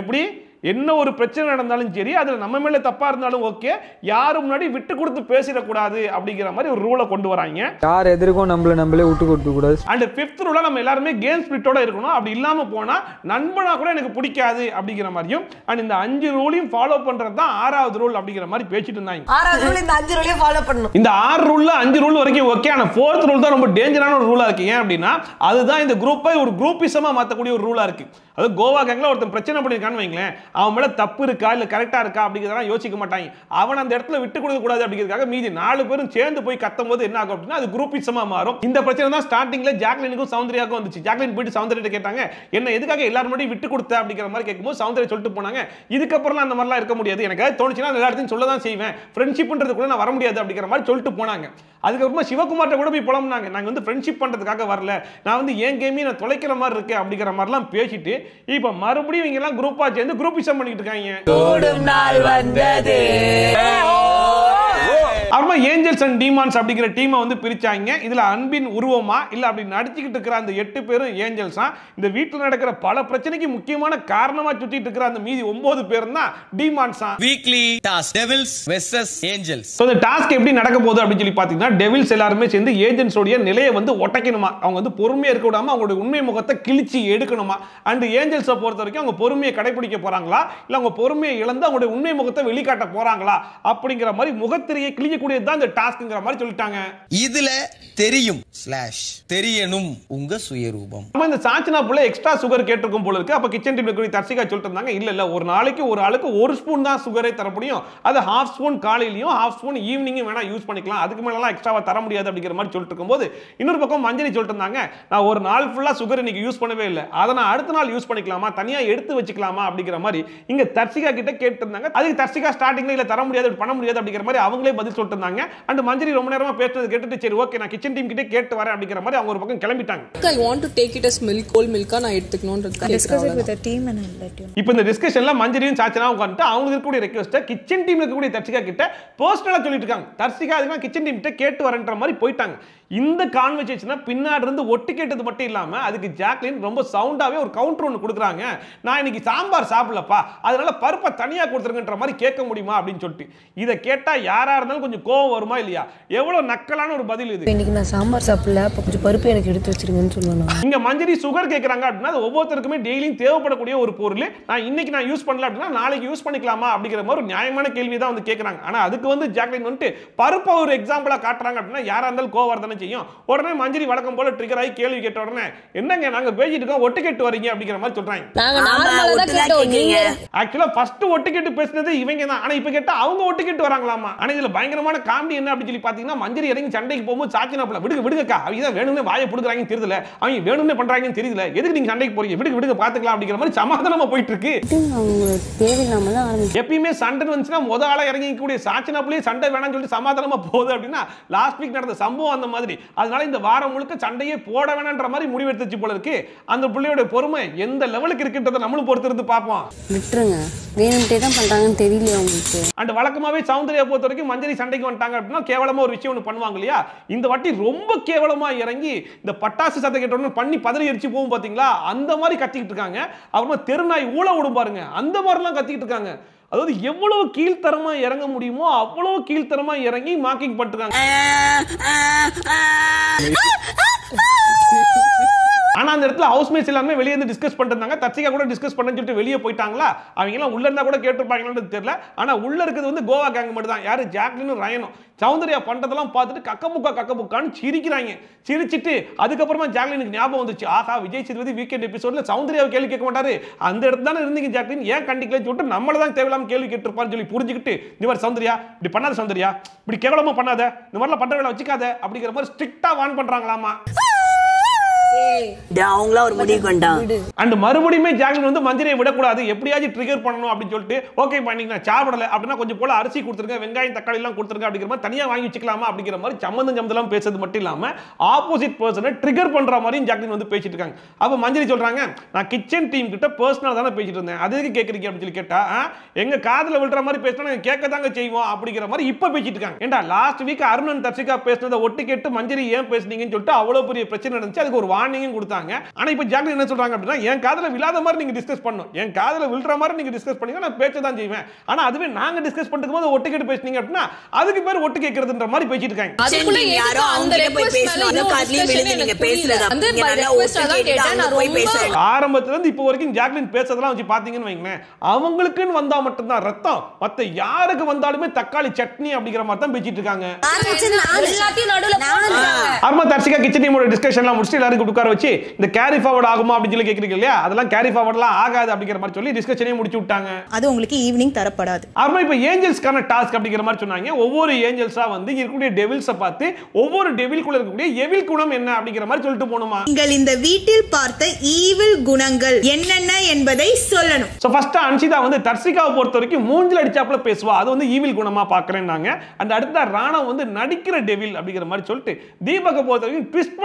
எப்படி என்ன ஒரு பிரச்சனை நடந்தாலும் சரி, அதுல நம்ம மேல தப்பா இருந்தாலும் ஓகே, யாரும் முன்னாடி விட்டு கொடுத்து பேசிடக்கூடாது அப்படிங்கிற மாதிரி ஒரு ரூலை கொண்டு வராங்க. யார் எதிர்க்கும் நம்மளே விட்டு கொடுக்க கூடாது. அண்ட் ஃபிஃப்த் ரூலா நம்ம எல்லாருமே கேம் ஸ்பிரிட்டோட இருக்கணும். அப்படி இல்லாம போனா நண்பனா கூட எனக்கு பிடிக்காது அப்படிங்கிற மாதிரியும். அண்ட் இந்த 5 ரூலையும் ஃபாலோ பண்றது தான் 6வது ரூல் அப்படிங்கிற மாதிரி பேசிட்டு இருந்தாங்க. 6வது ரூல் இந்த 5 ரூலையும் ஃபாலோ பண்ணணும். இந்த 6 ரூல்ல 5 ரூல் வரைக்கும் ஓகே. ஆனா 4th ரூல் தான் ரொம்ப டேஞ்சரான ஒரு ரூலா இருக்கு. ஏன் அப்படின்னா, அதுதான் இந்த குரூப்பை ஒரு குரூப்பிசமா மாத்தக்கூடிய ஒரு ரூலா இருக்கு. அது கோவா கேங்ல ஒருத்தன் பிரச்சனை பண்ணிருக்கான்னு வைங்களேன், அவன் மேல தப்பு இருக்கா இல்ல கரெக்டா இருக்கா அப்படிங்கறதெல்லாம் யோசிக்க மாட்டாங்க. அவன் அந்த இடத்துல விட்டு கொடுக்க கூடாது அப்படிங்கிறதுக்காக மீதி 4 பேரும் சேர்ந்து போய் கத்தும் போது என்ன ஆகும் அப்படின்னா, அது குரூப்பிசமா மாறும். இந்த பிரச்சனை தான் ஸ்டார்டிங்ல ஜாக்லினுக்கும் சௌந்தர்யாவுக்கும் வந்துச்சு. ஜாக்லின் போயிட்டு சௌந்தர்யா கேட்டாங்க, என்ன எதுக்காக எல்லாரும் முன்னாடி விட்டு கொடுத்த அப்படிங்கிற மாதிரி கேட்கும்போது சௌந்தர்யா சொல்லிட்டு போனாங்க, இதுக்கப்புறம் அந்த மாதிரிலாம் இருக்க முடியாது, எனக்கு தோணுச்சுன்னா எல்லா இடத்தையும் சொல்ல தான் செய்வேன், ஃப்ரெண்ட்ஷிப்ன்றது கூட நான் வர முடியாது அப்படிங்கிற மாதிரி சொல்லிட்டு போனாங்க. அதுக்கப்புறமா சிவகுமார்ட்ட கூட போய் புலம்புனாங்க, நாங்க வந்து ஃப்ரெண்ட்ஷிப் பண்றதுக்காக வரல, நான் வந்து என் கேமையும் நான் தொலைக்கிற மாதிரி இருக்கு அப்படிங்கிற மாதிரிலாம் பேசிட்டு இப்ப மறுபடியும் இவங்க எல்லாம் குரூப்பா சேர்ந்து குரூப்பிசம் பண்ணிட்டு இருக்காங்க. அப்புறமா ஏஞ்சல்ஸ் அண்ட் டீமான்ஸ் அப்படிங்கிற டீமை வந்து பிரிச்சாங்க. இதுல அன்பின் உருவமா இல்ல அப்படி நடிச்சுக்கிட்டு இருக்கிற அந்த 8 பேரும் ஏஞ்சல்ஸா, இந்த வீட்டுல நடக்கிற பல பிரச்சனைக்கு முக்கியமான காரணமா சுத்திட்டு இருக்கிற அந்த மீதி 9 பேர் தான் டீமான்ஸா. Weekly task devils versus angels. So இந்த டாஸ்க் எப்படி நடக்க போகுது அப்படின்னு சொல்லி பாத்தீங்கன்னா, டெவில்ஸ் எல்லாருமே சேர்ந்து ஏஜென்ட்ஸ் உடைய நிலையை வந்து ஒட்டைக்கணுமா. அவங்க வந்து பொறுமையா இருக்க விடாம அவங்களுடைய உண்மை முகத்தை கிழிச்சு எடுக்கணுமா. அண்ட் ஏஞ்சல்ஸை பொறுத்த வரைக்கும் அவங்க பொறுமையை கடைபிடிக்க போறாங்களா இல்ல அவங்க பொறுமையை இழந்து அவங்களுடைய உண்மை முகத்தை வெளிக்காட்ட போறாங்களா அப்படிங்கிற மாதிரி முகத்திரையை கிழிக்க கூடியதுதான் இந்த டாஸ்க்ங்கிற மாதிரி சொல்லிட்டாங்க. இதுல தெரியும் தெரியணும் உங்க சுயரூபம். இந்த சாச்சனா புள்ள எக்ஸ்ட்ரா சுகர் கேட்டிருக்கும் போல இருக்கு. அப்ப கிச்சன் டீம்ல கூடிய தர்சிகா சொல்லிட்டு இருந்தாங்க, இல்ல ஒரு நாளைக்கு ஒரு ஆளுக்கு 1 ஸ்பூன் தான் சுகரே தர முடியும், அது 1/2 ஸ்பூன் காலையிலயும் 1/2 ஸ்பூன் ஈவினிங்கும் வேணா யூஸ் பண்ணிக்கலாம், அதுக்கு மேலாம் எக்ஸ்ட்ராவா தர முடியாது அப்படிங்கிற மாதிரி சொல்லிட்டு இருக்கும்போது, இன்னொரு பக்கம் மஞ்சரி சொல்லிட்டு இருந்தாங்க, நான் ஒரு நாள் ஃபுல்லா சுகர் இன்னைக்கு யூஸ் பண்ணவே இல்லை, அதை நான் அடுத்த நாள் யூஸ் பண்ணிக்கலாமா, தனியா எடுத்து வச்சுக்கலாமா அப்படிங்கிற மாதிரி இங்க தர்சிகா கிட்ட கேட்டு இருந்தாங்க. அதுக்கு தர்சிகா ஸ்டார்டிங்ல இல்ல தர முடியாது பண்ண முடியாது அப்படிங்கிற மாதிரி அவங்களே பதில் சொல்லிட்டு இருந்தாங்க. அண்ட் மஞ்சரி ரொம்ப நேரமா பேசுறது கேட்டுட்டு சரி ஓகே நான் கிச்சன் டீம் கிட்ட கேட்டு வரேன் அப்படிங்கிற மாதிரி அவங்க ஒரு பக்கம் கிளம்பிட்டாங்க. I want to take it as milk, cold milk நான் எடுத்துக்கணும்ன்றது discuss it with the team and I'll let you know. இப்போ இந்த டிஸ்கஷன்ல மஞ்சரியும் சாச்சனாவும் உட்கார்ந்து அவங்களுக்கு இருக்கக்கூடிய ரெக்வெஸ்ட் கிச்சன் டீம்ல இருக்கக்கூடிய தர்சிகா கிட்ட பர்சனலா சொல்லிட்டு இருக்காங்க. தர்சிகா அதுக்கு கிச்சன் டீம் கிட்ட கேட்டு வரேன்ற மாதிரி போயிட்டாங்க. இந்த கான்வர்சேஷனை பின்னாடி இருந்து ஒட்டு கேட்டது மட்டும் இல்லாம அதுக்கு ஜாக்லின் ரொம்ப சவுண்டாவே ஒரு கவுண்டர் ஒன்று கொடுக்குறாங்க. நான் இன்னைக்கு சாம்பார் சாப்பிடலப்பா, அதனால பருப்பை தனியா கொடுத்துருங்கன்ற மாதிரி கேட்க முடியுமா அப்படின்னு சொல்லிட்டு. இதை கேட்டா யாரா இருந்தாலும் கொஞ்சம் கோவம் வருமா இல்லையா? எவ்வளவு நக்கலான ஒரு பதில் இது. இன்னைக்கு நான் சாம்பார் சாப்பிடல, அப்ப கொஞ்சம் பருப்பு எனக்கு எடுத்து வச்சிருங்கன்னு சொல்லணும். இங்க மஞ்சரி சுகர் கேட்கறாங்க அப்படின்னா அது ஒவ்வொருத்தருக்குமே டெய்லியும் தேவைப்படக்கூடிய ஒரு பொருள். நான் இன்னைக்கு நான் யூஸ் பண்ணல அப்படின்னா நாளைக்கு யூஸ் பண்ணிக்கலாமா அப்படிங்கிற மாதிரி ஒரு நியாயமான கேள்வி தான் வந்து கேட்கறாங்க. ஆனா அதுக்கு வந்து ஜாக்லின் வந்து பருப்பை ஒரு எக்ஸாம்பிளா காட்டுறாங்க அப்படின்னா யாரா இருந்தாலும் கோவம் வரதானே செய்யும். உடனே மஞ்சரி வழக்கம் போல ட்ரிகர் ஆகி கேள்வி கேட்ட உடனே என்னங்க நாங்க பேசிட்டு இருக்கோம் ஒட்டு கேட்டு வரீங்க அப்படிங்கிற மாதிரி சொல்றாங்க. நாங்க நார்மலா தான் கேட்டோம். நீங்க ஆக்சுவலா ஃபர்ஸ்ட் ஒட்டு கேட்டு பேசினது இவங்க தான். ஆனா இப்ப கேட்டா அவங்க ஒட்டு கேட்டு வராங்களாமா. ஆனா இதுல பயங்கரமான காமெடி என்ன அப்படின்னு சொல்லி பாத்தீங்கன்னா, மஞ்சரி இறங்கி சண்டைக்கு போகும்போது சாச்சினா புள்ள விடுங்கக்கா, அவங்க தான் வேணும்னே வாயை புடுக்குறாங்கன்னு தெரியல, அவங்க வேணும்னே பண்றாங்கன்னு தெரியல, எதுக்கு நீங்க சண்டைக்கு போறீங்க, விடுங்க பாத்துக்கலாம் அப்படிங்கிற மாதிரி சமாதானமா போயிட்டு இருக்கு. எப்பயுமே சண்டை வந்துச்சுன்னா முத ஆளா இறங்கி கூடிய சாச்சினா புள்ளையே சண்டை வேணாம்னு சொல்லி சமாதானமா போகுது அப்படின்னா லாஸ்ட் வீக் நடந்த சம்பவம் அந்த மாதிரி. அதனால இந்த வாரம் முழுக்க சண்டையே போட வேணாம்ன்ற மாதிரி முடிவெடுத்துச்சு போல இருக்கு. அந்த புள்ளையோட பொறுமை எந்த லெவலுக்கு இருக்குன்றத நம்மளும் பொறுத்து இருந்து பார்ப்போம். விட்டுருங்க, வேணும்ட்டே தான் பண்றாங்கன்னு தெரியல உங்களுக்கு. அண்ட் வழக்கமாவே சௌந்தர்யா பொறுத்த வரைக்கும் மஞ்சரி சண்டைக்கு வந்துட்டாங்க அப்படின்னா கேவலமா ஒரு விஷயம் ஒன்று பண்ணுவாங்க இல்லையா, இந்த வாட்டி ரொம்ப கேவலமா இறங்கி இந்த பட்டாசு சத்தம் கேட்டோன்னு பண்ணி பதறி எரிச்சு போகும் பாத்தீங்களா, அந்த மாதிரி கத்திக்கிட்டு இருக்காங்க. அப்புறமா தெருநாய் ஊழ விடும் பாருங்க, அந்த மாதிரிலாம் கத்திக்கிட்டு இருக்காங்க. அதாவது எவ்வளவு கீழ்த்தரமா இறங்க முடியுமோ அவ்வளவு கீழ்த்தரமா இறங்கி மார்க்கிங் பண்ணிருக்காங்க. ஆனா அந்த இடத்துல ஹவுஸ்மேட்ஸ் எல்லாமே வெளியே இருந்து டிஸ்கஸ் பண்ணிருந்தாங்க. தர்சிகா கூட டிஸ்கஸ் பண்ணன்னு சொல்லிட்டு வெளியே போயிட்டாங்களா, அவங்க எல்லாம் உள்ள இருந்தா கூட கேட்டிருப்பாங்களான்னு தெரியல. ஆனா உள்ள இருக்கிறது வந்து கோவா கேங் மட்டும் தான். யாரு? ஜாக்லினும் ரயனும். சௌந்தர்யா பண்றதெல்லாம் பார்த்துட்டு கக்கமுக்கான்னு சிரிக்கிறாங்க. சிரிச்சிட்டு அதுக்கப்புறமா ஜாக்லினுக்கு ஞாபகம் வந்துச்சு, ஆஹா விஜய் சேதுபதி வீக்கெண்ட் எபிசோட்ல சௌந்தர்யாவை கேள்வி கேட்க மாட்டாரு, அந்த இடத்துல தானே இருந்தீங்க ஜாக்லின், ஏன் கண்டிக்கலன்னு சொல்லிட்டு நம்மள தான் தேவையில்லாம கேள்வி கேட்டிருப்பான்னு சொல்லி புரிஞ்சுக்கிட்டு, இந்த மாதிரி சௌந்தர்யா இப்படி பண்ணாத, சௌந்தர்யா இப்படி கேவலமா பண்ணாத, இந்த மாதிரிலாம் பண்ற வேலை வச்சுக்காத அப்படிங்கிற மாதிரி ஸ்ட்ரிக்டா வார்ன் பண்றாங்களாமா. அவங்களா ஒரு முடிவு கொண்டாங்க. அண்ட் மறுபடியுமே ஜாக்லின் வந்து மஞ்சரியை விடக்கூடாது, எப்படியாச்சும் ட்ரிகர் பண்ணணும் அப்படின்னு சொல்லிட்டு, ஓகே பண்ணிங்க நான் சாப்பிடல அப்படின்னா கொஞ்சம் போல அரிசி கொடுத்துருங்க, வெங்காயம் தக்காளி எல்லாம் கொடுத்துருங்க அப்படிங்கிற மாதிரி தனியா வாங்கி வச்சுக்கலாமா அப்படிங்கிற மாதிரி சம்மந்தம் பேசுறது மட்டும் இல்லாம ஆப்போசிட் பர்சனை ட்ரிகர் பண்ற மாதிரி ஜாக்லின் வந்து பேசிட்டு இருக்காங்க. அப்ப மஞ்சரி சொல்றாங்க, நான் கிச்சன் டீம் கிட்ட பர்சனலா தானே பேசிட்டு இருந்தேன், அதுக்கு கேக்குறீங்க அப்படின்னு சொல்லி கேட்டா, எங்க காதுல விழுற மாதிரி பேசினா கேட்க தாங்க செய்வோம் அப்படிங்கிற மாதிரி இப்ப பேசிட்டு இருக்காங்க. ஏண்டா லாஸ்ட் வீக் அருணன் தர்சிகா பேசினதை ஒட்டு கேட்டு மஞ்சரி ஏன் பேசுனீங்கன்னு சொல்லிட்டு அவ்வளவு பெரிய பிரச்சனை நடந்துச்சு, அதுக்கு ஒரு வார்னிங் கொடுத்தாங்க. ஆனா இப்ப ஜாக்லின் என்ன சொல்றாங்க அப்படின்னா, என் காதுல விழாத மாதிரி நீங்க டிஸ்கஸ் பண்ணணும், என் காதுல விழுற மாதிரி நீங்க டிஸ்கஸ் பண்ணீங்க நான் பேச்ச தான் செய்வேன், ஆனா அதுவே நாங்க டிஸ்கஸ் பண்றது போது ஒட்டு கேட்டு பேசுனீங்க அப்படின்னா அதுக்கு பேர் ஒட்டு கேக்குறதுன்ற மாதிரி பேசிட்டு இருக்காங்க. அதுக்குள்ள யாரோ அவங்க போய் பேசணும், காதுலயே விழுந்து நீங்க பேசுறத அந்த ரிக்வெஸ்டா தான் கேட்டேன், நான் போய் பேசுறேன். ஆரம்பத்துல இருந்து இப்போ வரைக்கும் ஜாக்லின் பேசறதெல்லாம் வச்சு பாத்தீங்கன்னு வைங்களேன், அவங்களுக்குன்னு வந்தா மட்டும் தான் ரத்தம், மத்த யாருக்கு வந்தாலுமே தக்காளி சட்னி அப்படிங்கிற மாதிரி தான் பேசிட்டு இருக்காங்க. எல்லாத்தையும் நடுவுல அர்மா தர்சிகா கிச்சன் டீமோட டிஸ்கஷன்லாம் முடிச்சு எல்லாரும் உட்கார வச்சு இந்த கேரி ஃபார்வர்ட் ஆகுமா அப்படின்னு சொல்லி கேக்குறீங்க இல்லையா, அதெல்லாம் கேரி ஃபார்வர்ட்லாம் ஆகாது அப்படிங்கிற மாதிரி சொல்லி டிஸ்கஷனே முடிச்சு விட்டாங்க. அது உங்களுக்கு ஈவினிங் தரப்படாது. அப்புறம் இப்போ ஏஞ்சல்ஸ்க்கான டாஸ்க் அப்படிங்கிற மாதிரி சொன்னாங்க. ஒவ்வொரு ஏஞ்சல்ஸா வந்து இருக்கக்கூடிய டெவில்ஸை பார்த்து ஒவ்வொரு டெவில்குள்ள இருக்கக்கூடிய எவில் குணம் என்ன அப்படிங்கிற மாதிரி சொல்லிட்டு போணுமா. நீங்கள் இந்த வீட்டில் பார்த்த ஈவில் குணங்கள் என்னென்ன என்பதை சொல்லணும். சோ ஃபர்ஸ்ட் அன்ஷிதா வந்து தர்சிகாவை பொறுத்த வரைக்கும் மூஞ்சில அடிச்சாப்ல பேசுவா, அது வந்து ஈவில் குணமா பார்க்கறேன்னாங்க. அந்த அடுத்த ராணா வந்து நடிக்கிற டெவில் அப்படிங்கிற மாதிரி சொல்லிட்டு தீபக பொறுத்த வரைக்கும் ட்விஸ்ட்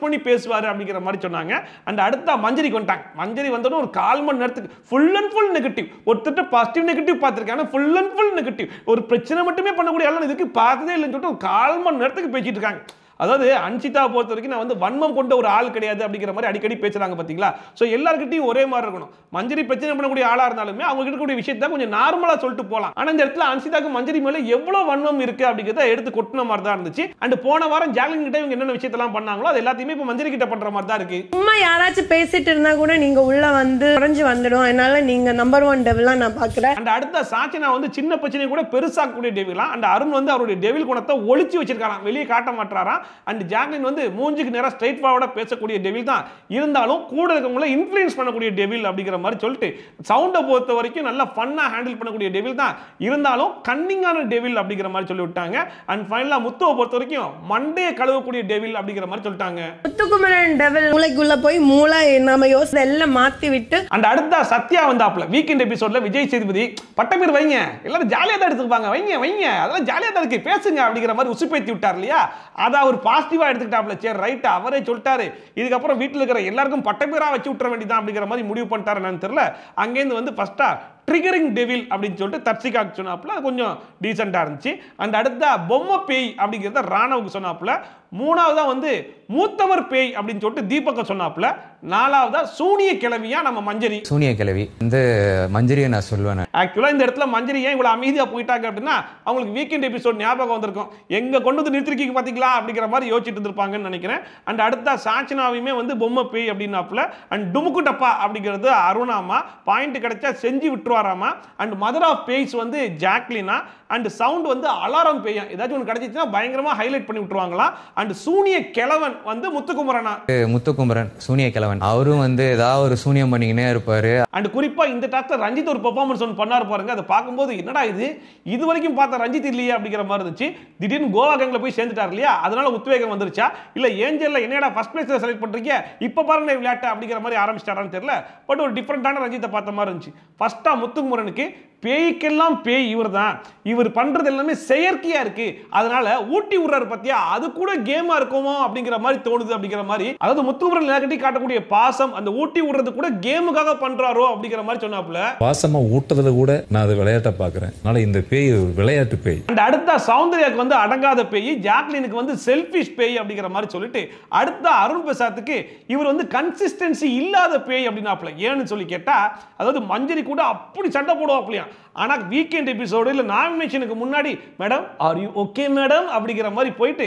பண்ணி பேசுவாரு அப்படிங்கிற மாதிரி சொன்னாங்க. அந்த அடுத்த மஞ்சரிக்கு வந்துட்டாங்க. மஞ்சரி வந்தோட ஒரு 1/4 மணி நேரத்துக்கு ஃபுல் அண்ட் ஃபுல் நெகட்டிவ், ஒருத்தட்ட பாசிட்டிவ் நெகட்டிவ் பார்த்திருக்காங்க, ஃபுல் அண்ட் ஃபுல் நெகட்டிவ், ஒரு பிரச்சனை மட்டுமே பண்ணக்கூடிய எல்லாம் இதுக்கு பார்த்ததே இல்லைன்னு சொல்லிட்டு ஒரு 1/4 மணி நேரத்துக்கு பேசிட்டு இருக்காங்க. அதாவது அன்ஷிதா பொறுத்த வரைக்கும் நான் வந்து வன்மம் கொண்ட ஒரு ஆள் கிடையாது அப்படிங்கிற மாதிரி அடிக்கடி பேசுறாங்க பாத்தீங்களா. சோ எல்லார்கிட்டயும் ஒரே மாதிரி இருக்கணும். மஞ்சரி பிரச்சனை பண்ணக்கூடிய ஆளா இருந்தாலுமே அவங்க இருக்கக்கூடிய விஷயத்தை கொஞ்சம் நார்மலா சொல்லிட்டு போலாம். ஆனா இந்த இடத்துல அன்ஷிதாக்கு மஞ்சரி மேல எவ்வளவு வன்மம் இருக்கு அப்படிங்கறத எடுத்து கொட்டின மாதிரி தான் இருந்துச்சு. அண்ட் போன வாரம் ஜாக்லின் கிட்ட இவங்க என்னென்ன விஷயத்தெல்லாம் பண்ணாங்களோ அது எல்லாத்தையுமே இப்ப மஞ்சரி கிட்ட பண்ற மாதிரி தான் இருக்கு. சும்மா யாராச்சும் பேசிட்டு இருந்தா கூட நீங்க உள்ள வந்து குறைஞ்சு வந்துடும், அதனால நீங்க நம்பர் 1 டெவிலா நான் பாக்குறேன். அண்ட் அடுத்த சாட்சினா வந்து சின்ன பிரச்சனை கூட பெருசாக்கக்கூடிய டெவிலாம். அண்ட் அருண் வந்து அவருடைய டெவில் குணத்தை ஒளிச்சு வச்சிருக்காராம், வெளியே காட்ட மாட்டாராம். அண்ட் ஜாக்லின் வந்து மூஞ்சிக்கு நேரா ஸ்ட்ரைட் ஃபார்வர்டா பேசக்கூடிய டெவில் தான், இருந்தாலும் கூட இருக்கவங்கள இன்ஃப்ளூயன்ஸ் பண்ணக்கூடிய டெவில் அப்படிங்கிற மாதிரி சொல்லிட்டு சவுண்டை பொறுத்த வரைக்கும் நல்லா ஃபன்னா ஹேண்டில் பண்ணக்கூடிய டெவில் தான், இருந்தாலும் கன்னிங்கான டெவில் அப்படிங்கிற மாதிரி சொல்லி விட்டாங்க. அண்ட் ஃபைனலா முத்துவை பொறுத்த வரைக்கும் மண்டையை கழுவக்கூடிய டெவில் அப்படிங்கிற மாதிரி சொல்லிட்டாங்க. முத்துக்குமரன் டெவில் மூளைக்குள்ள போய் மூளை நம்ம யோசனை எல்லாம் மாத்தி விட்டு. அண்ட் அடுத்த சத்யா வந்தாப்ல வீக்கெண்ட் எபிசோட்ல விஜய் சேதுபதி பட்டப்பேர் வைங்க, எல்லாரும் ஜாலியா தான் எடுத்துப்பாங்க, வைங்க அதெல்லாம் ஜாலியா தான் இருக்கு பேசுங்க அப்படிங்கிற மாதிரி உசுப்பேத்தி விட்டார் இல்லையா, அதை அவர் பாசிட்டிவா எடுத்துக்கிட்டாப்ல. சரி ரைட், அவரே சொல்லிட்டாரு, இதுக்கப்புறம் வீட்டில் இருக்கிற எல்லாருக்கும் பட்டப்பேரா வச்சு விட்டுற வேண்டியதான் அப்படிங்கிற மாதிரி முடிவு பண்ணிட்டாரு என்னன்னு தெரியல. அங்கேருந்து வந்து ஃபர்ஸ்டா ட்ரிகரிங் டெவில் அப்படின்னு சொல்லிட்டு தர்சிகாக்கு சொன்னாப்புல, கொஞ்சம் டீசெண்டா இருந்துச்சு. அந்த அடுத்த பொம்மை பேய் அப்படிங்கிறத ராணவுக்கு சொன்னாப்புல. மூணாவதா வந்து மூத்தவர் பேய் அப்படின்னு சொல்லிட்டு தீபக்க சொன்னாப்புல. நாலாவதா சூனிய கிழவியா நம்ம மஞ்சரி. சூனிய கிழவி இந்த மஞ்சரியை நான் சொல்லுவேன். ஆக்சுவலா இந்த இடத்துல மஞ்சரி ஏன் இவ்வளவு அமைதியா போயிட்டாங்க அப்படின்னா அவங்களுக்கு வீக்கெண்ட் எபிசோட் ஞாபகம் வந்திருக்கும், எங்க கொண்டு வந்து நிறுத்திருக்கீங்க பாத்தீங்களா அப்படிங்கிற மாதிரி யோசிச்சுட்டு இருந்திருப்பாங்கன்னு நினைக்கிறேன். அண்ட் அடுத்த சாட்சினாவையுமே வந்து பொம்மை பேய் அப்படின்னாப்புல. அண்ட் டுமுக்கு டப்பா அப்படிங்கிறது அருணாமா, பாயிண்ட் கிடைச்சா செஞ்சு விட்டுருவாராமா. அண்ட் மதர் ஆஃப் பேய்ஸ் வந்து ஜாக்லினா. அண்ட் சவுண்ட் வந்து அலாரம் பேயா, ஏதாச்சும் ஒன்று கிடைச்சிச்சுன்னா பயங்கரமா ஹைலைட் பண்ணி விட்டுருவாங்களா. அண்ட் சூனிய கிழவன் வந்து முத்துக்குமரனா, முத்துக்குமரன் சூனிய கிழவன், அவரும் வந்து ஏதாவது ஒரு சூனியம் பண்ணிக்கினே இருப்பாரு. அண்ட் குறிப்பா இந்த டாஸ்க்ல ரஞ்சித் ஒரு பெர்ஃபார்மன்ஸ் ஒன்று பண்ணாரு பாருங்க, அதை பார்க்கும்போது என்னடா இது வரைக்கும் பார்த்த ரஞ்சித் இல்லையே அப்படிங்கிற மாதிரி இருந்துச்சு. திடீர்னு கோவா கேங்ல போய் சேர்ந்துட்டார் இல்லையா, அதனால உத்வேகம் வந்துருச்சா இல்ல ஏஞ்சல்ல என்னடா ஃபர்ஸ்ட் பிளேஸ்ல செலக்ட் பண்றீங்க இப்ப பாருங்க விளையாட்டு அப்படிங்கிற மாதிரி ஆரம்பிச்சிட்டாரான்னு தெரியல. பட் ஒரு டிஃபரெண்டான ரஞ்சித்தை பார்த்த மாதிரி இருந்துச்சு. ஃபர்ஸ்டா முத்துக்குமரனுக்கு பேய்க்கெல்லாம் பேய் இவர் தான், இவர் பண்றது எல்லாமே செயற்கையா இருக்கு, அதனால ஊட்டி விடுறாரு பத்தியா, அது கூட கேமா இருக்குமோ அப்படிங்கிற மாதிரி தோணுது அப்படிங்கிற மாதிரி. அதாவது முத்துக்குமரன் நேரடி காட்டக்கூடிய பாசம் அந்த ஊட்டி விடுறது கூட கேமுக்காக பண்றாரோ அப்படிங்கிற மாதிரி சொன்னாப்ல. பாசமா ஊட்டதுல கூட நான் அது விளையாட்ட பாக்குறேன், அதனால இந்த பேய் விளையாட்டு பேய். அண்ட் அடுத்த சௌந்தர்யாக்கு வந்து அடங்காத பேய், ஜாக்லினுக்கு வந்து செல்ஃபிஷ் பேய் அப்படிங்கிற மாதிரி சொல்லிட்டு அடுத்த அருண் பிரசாத்துக்கு இவர் வந்து கன்சிஸ்டன்சி இல்லாத பேய் அப்படின்னாப்ல. ஏன்னு சொல்லி கேட்டா அதாவது மஞ்சரி கூட அப்படி சண்டை போடுவாப்லையா, ஆனா வீக்கெண்ட் எபிசோடு இல்ல நாமினேஷனுக்கு முன்னாடி madam are you okay madam அப்படிங்கிற மாதிரி போயிட்டு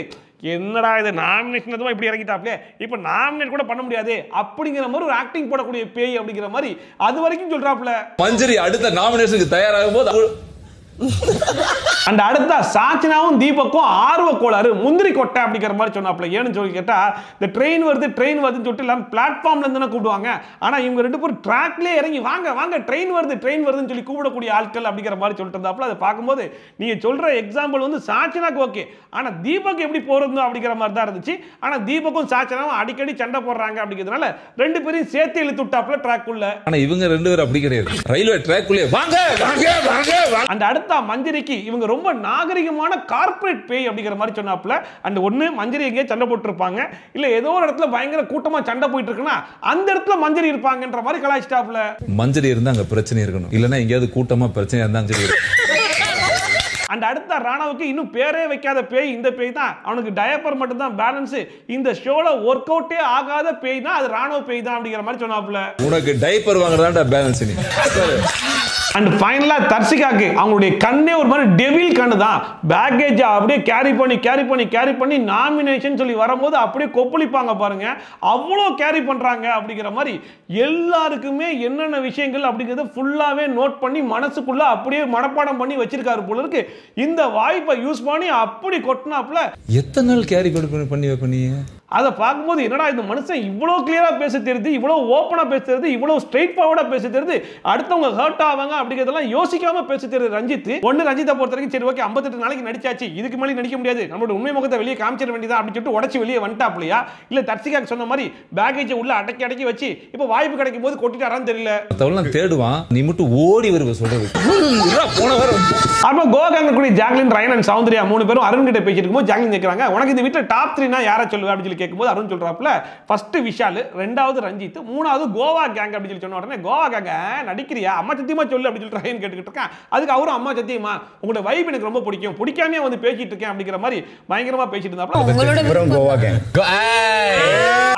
என்னடா இது நாமினேஷன் எதுவும் இப்படி இறங்கிட்டாப்லே, இப்போ நாமினேட் கூட பண்ண முடியாது அப்படிங்கிற மாதிரி ஒரு ஆக்டிங் போடக்கூடிய பேய் அப்படிங்கிற மாதிரி அது வரைக்கும் சொல்றாப்ல. மஞ்சரி அடுத்த நாமினேஷனுக்கு தயாராகும் போது அந்த அடுத்த சாச்சனாவும் தீபக்கும் ஆர்வ கோளாறு முந்திரி கொட்டை அப்படிங்கிற மாதிரி சொன்னாப்ல. ஏன்னு சொல்லி கேட்டா இந்த ட்ரெயின் வருதுன்னு சொல்லிட்டு எல்லாம் பிளாட்ஃபார்ம்ல இருந்து கூப்பிடுவாங்க. ஆனா இவங்க ரெண்டு பேரும் ட்ராக்லயே இறங்கி வாங்க வாங்க ட்ரெயின் வருதுன்னு சொல்லி கூப்பிடக்கூடிய ஆட்கள் அப்படிங்கிற மாதிரி சொல்லிட்டு இருந்தாப்ல. அதை பார்க்கும்போது நீங்க சொல்ற எக்ஸாம்பிள் வந்து சாச்சனாக்கு ஓகே, ஆனா தீபக் எப்படி போறது அப்படிங்கிற மாதிரி தான் இருந்துச்சு. ஆனா தீபக்கும் சாச்சனாவும் அடிக்கடி சண்டை போடுறாங்க அப்படிங்கிறதுனால ரெண்டு பேரையும் சேர்த்து இழுத்து விட்டாப்ல ட்ராக்குள்ள. ஆனா இவங்க ரெண்டு பேரும் அப்படி கிடையாது, ரயில்வே ட்ராக்குள்ளே வாங்க வாங்க வாங்க. அந்த அடுத்த மஞ்சரிக்கு இவங்க ரொம்ப நாகரிகமான கார்ப்பரேட் பேய் அப்படிங்கிற மாதிரி சொன்னாப்ல. அண்ட் ஒண்ணு மஞ்சரி எங்கே சண்டை போட்டு இருப்பாங்க, இல்ல ஏதோ ஒரு இடத்துல பயங்கர கூட்டமா சண்டை போயிட்டு இருக்குன்னா அந்த இடத்துல மஞ்சரி இருப்பாங்கன்ற மாதிரி கலாய்ச்சிட்டாப்ல. மஞ்சரி இருந்தா அங்க பிரச்சனை இருக்கணும், இல்லன்னா எங்கேயாவது கூட்டமா பிரச்சனை இருந்தா சரி. அண்ட் அடுத்த ராணாவுக்கு இன்னும் பேரே வைக்காத பேய் இந்த பேய் தான். அவனுக்கு டயப்பர் மட்டும் தான் பேலன்ஸ். இந்த ஷோல ஒர்க் அவுட்டே ஆகாத பேய் தான் அது ராணுவ பேய் தான் அப்படிங்கிற மாதிரி சொன்னாப்ல. உனக்கு டைப்பர் வாங்குறதாண்டா பேலன்ஸ் நீ. அண்ட் ஃபைனலா தர்சிகாக்கு அவங்களுடைய கண்ணே ஒரு மாதிரி டெவில் கண்ணு தான். பேக்கேஜ் அப்படியே கேரி பண்ணி நாமினேஷன் சொல்லி வரும்போது அப்படியே கொப்பளிப்பாங்க பாருங்க, அவ்வளோ கேரி பண்றாங்க அப்படிங்கிற மாதிரி எல்லாருக்குமே என்னென்ன விஷயங்கள் அப்படிங்கிறத ஃபுல்லாவே நோட் பண்ணி மனசுக்குள்ள அப்படியே மனப்பாடம் பண்ணி வச்சிருக்காரு போல இருக்கு. இந்த வாய்ப்பை யூஸ் பண்ணி அப்படி கொட்டினாப்ல. எத்தனை நாள் கேரி பண்ணி அதை பார்க்கும்போது என்னடா இந்த மனுஷன் இவ்வளோ கிளியரா பேச தெரியுது, இவ்வளோ ஓப்பனா பேச தெரியுது, இவ்வளோ ஸ்ட்ரெயிட் ஃபார்வர்டா பேச தெரியுது, அடுத்தவங்க ஹர்ட் ஆவாங்க அப்படிங்கிறதெல்லாம் யோசிக்காம பேச தெரியுது ரஞ்சித். ரஞ்சித்தை பொறுத்த வரைக்கும் சரி ஓகே 58 நாளைக்கு நடிச்சாச்சு, இதுக்கு மேலே நடிக்க முடியாது, நம்மளோட உண்மை முகத்தை வெளியே காமிச்சிட வேண்டியதா அப்படின்னு சொல்லிட்டு உடச்சி வெளியே வந்துட்டாப்லையா, இல்ல தர்சிகாக்கு சொன்ன மாதிரி பேக்கேஜை உள்ள அடக்கி வச்சு இப்போ வாய்ப்பு கிடைக்கும் போது கொட்டிட்டாரான்னு தெரியல. அதெல்லாம் தேடுவான், நீ மட்டும் ஓடி வருவ சொல்றது. அப்ப கோகாங்க கூட ஜாக்லின், ரயன் அண்ட் சௌந்தர்யா மூணு பேரும் அருண் கிட்ட பேசிட்டு இருக்கும்போது ஜாக்லின் கேட்கறாங்க உனக்கு இந்த வீட்டில் டாப் 3 யாரை சொல்லுவா அப்படின்னு கேட்கும்போது அருண் சொல்றாப்ல ஃபர்ஸ்ட் விஷால், ரெண்டாவது ரஞ்சித், மூணாவது கோவா கேங் அப்படின்னு சொல்லி சொன்ன உடனே கோவா கேங்க நடிக்கிறியா அம்மா சத்தியமா சொல்லு அப்படின்னு சொல்லி ரயன் கேட்டுக்கிட்டு இருக்கான். அதுக்கு அவரும் அம்மா சத்தியமா உங்களோட வைப் எனக்கு ரொம்ப பிடிக்காமே வந்து பேசிட்டு இருக்கேன் அப்படிங்கிற மாதிரி பயங்கரமா பேசிட்டு இருந்தாப்ல. கோவா கேங்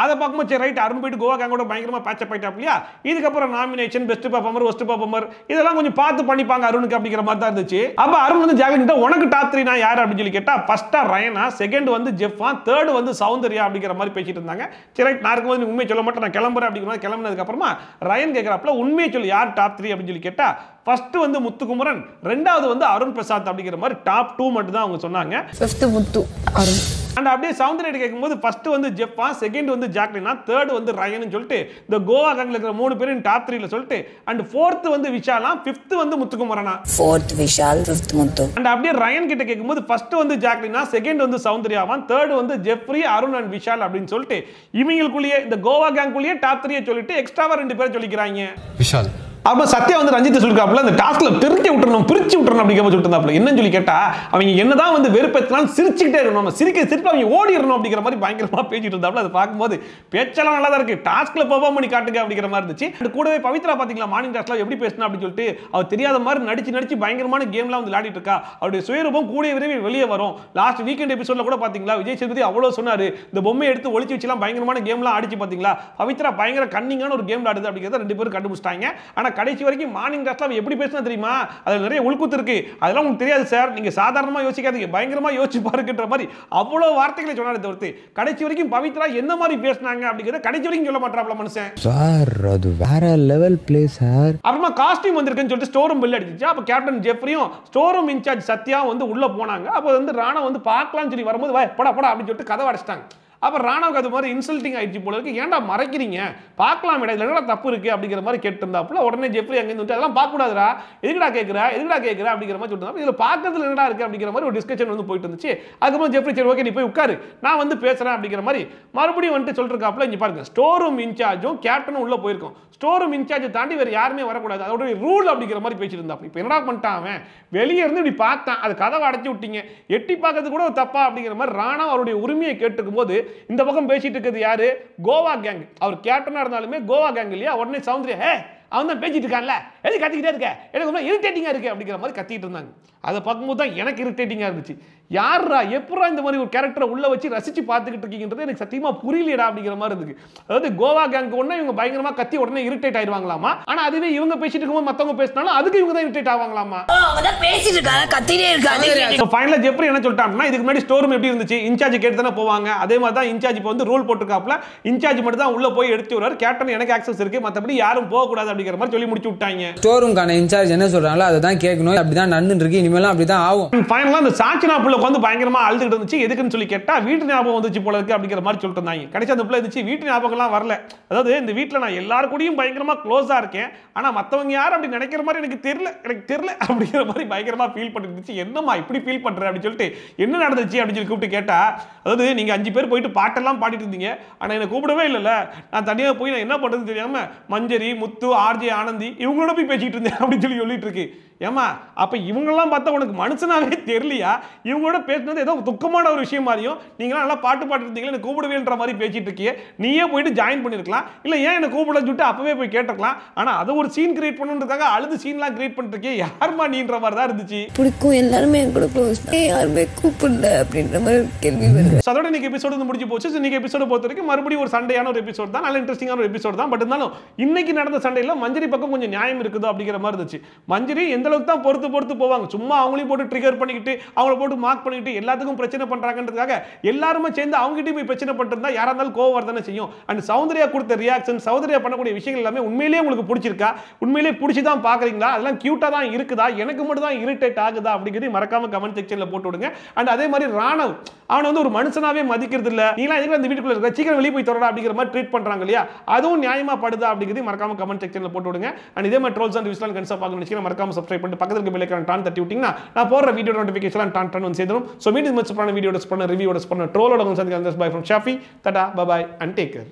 அதை பார்க்கும்போது சரி ரைட் அருண் போயிட்டு கோவா கேங்கோட பயங்கரமா பேட்சப் ஆயிட்டாப்லையா. இதுக்கப்புறம் nomination best performer worst performer இதெல்லாம் கொஞ்சம் பார்த்து பண்ணிப்பாங்க அருணுக்கு அப்படிங்கிற மாதிரி தான் இருந்துச்சு. அப்ப அருண் வந்து ஜாக்லின் கிட்ட உனக்கு டாப் 3 யார் அப்படின்னு சொல்லி கேட்டா ஃபர்ஸ்டா ரயனா, செகண்ட் வந்து ஜெஃபா, தேர்ட் வந்து சௌந்தர்யா அப்படிங்கிற மாதிரி பேசிட்டு இருந்தாங்க. சரி நான் இருக்கும்போது உண்மையை சொல்ல மாட்டேன், நான் கிளம்புறேன் அப்படிங்கிற கிளம்பினதுக்கு அப்புறமா ரயன் கேட்கறாப்ல உண்மையை சொல்லி யார் டாப் 3 அப்படின்னு சொல்லி கேட்டா ஃபர்ஸ்ட் வந்து முத்துக்குமரன், ரெண்டாவது வந்து அருண் பிரசாத் அப்படிங்கிற மாதிரி டாப் 2 மட்டும் தான் அவங்க சொன்னாங்க. Fifth Muthu Arun. அண்ட் அப்படியே சௌந்தர்யா கேட்கும்போது ஃபர்ஸ்ட் வந்து ஜெஃபா, செகண்ட் வந்து ஜாக்லினா, தேர்ட் வந்து ரயன் சொல்லிட்டு இந்த கோவா கேங்ல இருக்கிற 3 பேரும் டாப் 3ல சொல்லிட்டு அண்ட் ஃபோர்த் வந்து விஷாலா, ஃபிஃப்த் வந்து முத்துக்குமரனா. Fourth Vishal, fifth Muthu. And அப்படியே ரயன் கிட்ட கேட்கும்போது ஃபர்ஸ்ட் வந்து ஜாக்லினா, செகண்ட் வந்து சௌந்தர்யாவான், தேர்ட் வந்து ஜெஃப்ரி, அருண் அண்ட் விஷால் அப்படின்னு சொல்லிட்டு இவங்களுக்குள்ளேயே இந்த கோவா கேங்குள்ளேயே டாப் 3 சொல்லிட்டு எக்ஸ்ட்ராவா 2 பேர் சொல்லிக்கிறாங்க. விஷால் அப்ப சத்யா வந்து ரஞ்சித் சொல்லிருக்காப்ல அந்த டாஸ்க்ல பிரிச்சு விட்டுறணும் அப்படிங்கிற சொல்லிட்டு இருந்தாப்ல. என்னன்னு சொல்லி கேட்டா அவங்க என்னதான் வந்து வெறுப்பேத்தினாலும் சிரிச்சுக்கிட்டே இருக்கணும், நம்ம சிரிப்பு அவங்க ஓடிடணும் அப்படிங்கிற மாதிரி பயங்கரமா பேசிட்டு இருந்தாப்ல. அதை பார்க்கும்போது பேச்செல்லாம் நல்லா தான் இருக்கு, டாஸ்க்ல பெர்ஃபார்ம் பண்ணி காட்டுங்க அப்படிங்கிற மாதிரி இருந்துச்சு. அது கூடவே பவித்ரா பாத்தீங்களா மார்னிங் டாஸ்க்ல எப்படி பேசணும் அப்படின்னு சொல்லிட்டு அவர் தெரியாத மாதிரி நடிச்சு பயங்கரமான கேம்லாம் வந்து விளையாடிட்டு இருக்கா. அவருடைய சுயரூபம் கூடிய விரைவில் வெளியே வரும். லாஸ்ட் வீக்கெண்ட் எபிசோட்ல கூட பாத்தீங்களா விஜய் சேதுபதி அவ்வளவு சொன்னாரு, இந்த பொம்மையை எடுத்து ஒளிச்சு வச்சுலாம் பயங்கரமான கேம்லாம் ஆடிச்சு பாத்தீங்களா. பவித்ரா பயங்கர கன்னிங்கான ஒரு கேம் ஆடுது அப்படிங்கிறத 2 பேரும் கண்டுபிடிச்சிட்டாங்க. ஆனா கடைசி வரைக்கும் மார்னிங் டாஸ்க்ல எப்படி பேசினா தெரியுமா, அதுல நிறைய உள்குத்து இருக்கு, அதெல்லாம் உங்களுக்கு தெரியாது சார், நீங்க சாதாரணமா யோசிக்காதீங்க, பயங்கரமா யோசிச்சு பாருங்கன்ற மாதிரி அவ்வளவு வார்த்தைகளை சொன்னாரு தவிர்த்து கடைசி வரைக்கும் பவித்ரா என்ன மாதிரி பேசினாங்க அப்படிங்கறத கடைசி வரைக்கும் சொல்ல மாட்டாப்ல மனுஷன். சார் அது வேற லெவல் பிளே சார். அப்புறமா காஸ்டியூம் வந்திருக்குன்னு சொல்லிட்டு ஸ்டோர் ரூம் பெல் அடிச்சிச்சு. அப்ப கேப்டன் ஜெஃப்ரியும் ஸ்டோர் ரூம் இன்சார்ஜ் சத்யா வந்து உள்ள போனாங்க. அப்ப வந்து ராணா வந்து பார்க்கலாம்னு சொல்லி வரும்போது போடா அப்படின்னு சொல்லிட்டு கதவை அடைச்சிட்டாங்க. அப்ப ராணாவுக்கு அது மாதிரி இன்சல்ட்டிங் ஆயிடுச்சு போல இருக்கு, ஏன்டா மறைக்கிறீங்க, பார்க்கலாம் இடையில என்னடா தப்பு இருக்கு அப்படிங்கிற மாதிரி கேட்டு இருந்தாப்புல. உடனே ஜெஃப்ரி அங்க இருந்து அதெல்லாம் பார்க்க கூடாதுடா, எதுக்குடா கேட்கிற அப்படிங்கிற மாதிரி சொல்லிட்டு இதுல பார்க்கறதுல என்னடா இருக்கு அப்படிங்கிற மாதிரி ஒரு டிஸ்கஷன் வந்து போயிட்டு இருந்துச்சு. அதுக்கப்புறம் ஜெஃப்ரி சரி ஓகே நீ போய் உட்காரு நான் வந்து பேசுறேன் அப்படிங்கிற மாதிரி மறுபடியும் வந்துட்டு சொல்லிருக்காப்புல. இங்க பாருங்க ஸ்டோர் ரூம் இன்சார்ஜும் கேப்டனும் உள்ள போயிருக்கோம், ஸ்டோர் ரூம் இன்சார்ஜை தாண்டி வேற யாருமே வரக்கூடாது, அதோட ரூல் அப்படிங்கிற மாதிரி பேசிட்டு இருந்தாப்புல. இப்போ என்னடா பண்ணிட்டான் அவன், வெளியே இருந்து இப்படி பார்த்தான், அது கதவை அடைச்சி விட்டீங்க, எட்டி பார்க்கறது கூட ஒரு தப்பா அப்படிங்கிற மாதிரி ராணா அவருடைய உரிமையை கேட்டுக்கும் போது இந்த பக்கம் பேசிட்டு இருக்கிறது யாரு, கோவா கேங். அவர் கேப்டனா இருந்தாலுமே கோவா கேங் இல்லையா. உடனே சௌந்தர்யா அவன் தான் பேசிட்டு இருக்கான்ல, எது கத்திக்கிட்டே இருக்க, எனக்கு ரொம்ப இரிட்டேட்டிங்கா இருக்கு அப்படிங்கிற மாதிரி கத்திட்டு இருந்தாங்க. அதை பார்க்கும்போது தான் எனக்கு இரிட்டேட்டிங்காக இருந்துச்சு. யாரா எப்படா இந்த மாதிரி ஒரு கேரக்டரை உள்ள வச்சு ரசிச்சு பார்த்துக்கிட்டு இருக்கீங்கன்றது எனக்கு சத்தியமா புரியலடா அப்படிங்கிற மாதிரி இருக்கு. அதாவது கோவா கேங்க் ஒண்ணு இவங்க பயங்கரமா கத்தி உடனே இரிட்டேட் ஆயிடுவாங்களாமா. ஆனா அதுவே இவங்க பேசிட்டு இருக்கும்போது மத்தவங்க பேசினாலும் அதுக்கு இவங்க தான் இரிட்டேட் ஆவாங்களாமா. அவங்க பேசிட்டு இருக்காங்க, கத்திட்டே இருக்காங்க. ஃபைனலா ஜெப்ரி என்ன சொல்லிட்டாங்கன்னா, இதுக்கு முன்னாடி ஸ்டோர் ரூம் எப்படி இருந்துச்சு, இன்சார்ஜ் கேட்டு தானே போவாங்க, அதே மாதிரி தான் இன்சார்ஜ் இப்போ வந்து ரூல் போட்டுருக்காப்ல, இன்சார்ஜ் மட்டும் தான் உள்ள போய் எடுத்து வராரு, கேப்டன் எனக்கு ஆக்சஸ் இருக்கு, மத்தபடி யாரும் போக கூடாது அப்படிங்கிற மாதிரி சொல்லி முடிச்சு விட்டாங்க. ஸ்டோர் ரூம்கான இன்சார்ஜ் என்ன சொல்றாங்களோ அதை தான் கேட்கணும், அப்படிதான் நடந்துட்டு இருக்கு, இனிமேலாம் அப்படிதான் ஆகும். ஃபைனலா அந்த சாச்சினா புள்ள வந்து பயங்கரமா அழுதுகிட்டு இருந்துச்சு. எதுக்குன்னு சொல்லி கேட்டா வீட்டு ஞாபகம் வந்துச்சு போல இருக்கு அப்படிங்கிற மாதிரி சொல்லிட்டு இருந்தாங்க. கடைசி அந்த புள்ள இருந்துச்சு வீட்டு ஞாபகம்லாம் வரல, அதாவது இந்த வீட்டில் நான் எல்லாரு கூடயும் பயங்கரமா க்ளோஸா இருக்கேன், ஆனா மத்தவங்க யாரும் அப்படி நினைக்கிற மாதிரி எனக்கு தெரியல அப்படிங்கிற மாதிரி பயங்கரமா ஃபீல் பண்ணிருந்துச்சு. என்னம்மா இப்படி ஃபீல் பண்ற அப்படின்னு சொல்லிட்டு என்ன நடந்துச்சு அப்படின்னு சொல்லி கூப்பிட்டு கேட்டா, அதாவது நீங்க 5 பேர் போயிட்டு பாட்டெல்லாம் பாடிட்டு இருந்தீங்க, ஆனா என்ன கூப்பிடவே இல்லைல்ல, நான் தனியாக போய் நான் என்ன பண்றதுன்னு தெரியாம மஞ்சரி, முத்து, ஆர்ஜே, ஆனந்தி இவங்களோட போய் பேசிட்டு இருந்தேன் அப்படின்னு சொல்லி சொல்லிட்டு இருக்கு. ஏமா அப்ப இவங்கெல்லாம் பார்த்தா உனக்கு மனுஷனாவே தெரியலையா? இவங்களோட பேசினது ஏதோ துக்கமான ஒரு விஷயம் மாதிரியும், நீங்களாம் நல்லா பாட்டு பாட்டு இருந்தீங்களா, எனக்கு கூப்பிடுவேன்ற மாதிரி பேசிட்டு இருக்கியே, நீயே போயிட்டு ஜாயின் பண்ணிருக்கலாம், இல்ல ஏன் என்ன கூப்பிட சொல்லிட்டு அப்பவே போய் கேட்டிருக்கலாம். ஆனா அதை ஒரு சீன் கிரியேட் பண்ணுறதுக்காக அழுது சீன்லாம் கிரியேட் பண்ணிட்டு இருக்கே, யாருமா நீன்ற மாதிரி தான் இருந்துச்சு. பிடிக்கும் எல்லாருமே என் கூட க்ளோஸ், யாருமே கூப்பிடல அப்படின்ற மாதிரி கேள்வி வருது. அதோட இன்னைக்கு எபிசோடு வந்து முடிஞ்சு போச்சு. இன்னைக்கு எபிசோட பொறுத்த வரைக்கும் மறுபடியும் ஒரு சண்டையான ஒரு எபிசோட் தான், நல்ல இன்ட்ரெஸ்டிங்கான ஒரு எபிசோட் தான். பட் இருந்தாலும் இன்னைக்கு நடந்த சண்டையில மஞ்சரி பக்கம் கொஞ்சம் நியாயம் இருக்குது அப்படிங்கிற மாதிரி இருந்துச்சு. மஞ்சரி எந்த அளவுக்கு தான் பொறுத்து போவாங்க, சும்மா அவங்களையும் போட்டு ட்ரிகர் பண்ணிக்கிட்டு அவங்கள போட்டு மார்க் பண்ணிக்கிட்டு எல்லாத்துக்கும் பிரச்சனை பண்றாங்கன்றதுக்காக எல்லாருமே சேர்ந்து அவங்ககிட்ட போய் பிரச்சனை பண்ணிட்டு யாரா இருந்தாலும் கோவம் வரதானே செய்யும். அண்ட் சௌந்தர்யா கொடுத்த ரியாக்ஷன், சௌந்தர்யா பண்ணக்கூடிய விஷயங்கள் எல்லாமே உண்மையிலேயே உங்களுக்கு பிடிச்சிருக்கா, உண்மையிலேயே பிடிச்சி தான் பாக்குறீங்களா, அதெல்லாம் கியூட்டா தான் இருக்குதா, எனக்கு மட்டும் தான் இரிட்டேட் ஆகுதா அப்படிங்கிறது மறக்காம கமெண்ட் செக்ஷன்ல போட்டு விடுங்க. அண்ட் அதே மாதிரி ராணவ் அவன் வந்து ஒரு மனுஷனாவே மதிக்கிறது இல்ல, நீலாம் எதுக்கு அந்த வீட்டுக்குள்ள இருக்க, சீக்கிரம் வெளியே போய் தொடரா அப்படிங்கிற மாதிரி ட்ரீட் பண்றாங்க இல்லையா, அதுவும் நியாயமா படுதா அப்படிங்கிறது மறக்காம கமெண்ட் செக்ஷன்ல போட்டு விடுங்க. அண்ட் இதே மாதிரி ட்ரோல்ஸ் அண்ட் ரிவ்யூஸ்லாம் கன்சா பார்க்கணும்னு நினைச்சீங்கன்னா மறக்காம சப்ஸ்கிரைப் பண்ணிட்டு பக்கத்துல இருக்க பெல் ஐகான் டான் தட்டி விட்டீங்கன்னா நான் போடுற வீடியோ நோட்டிஃபிகேஷன் டான் வந்து சேர்ந்துரும். சோ மீண்டும் மச்ச பண்ண வீடியோட பண்ண ரிவ்யூவோட பண்ண ட்ரோலோட வந்து சந்திக்கிறேன். பை ஃப்ரம் ஷாஃபி, டாடா, bye bye and take care.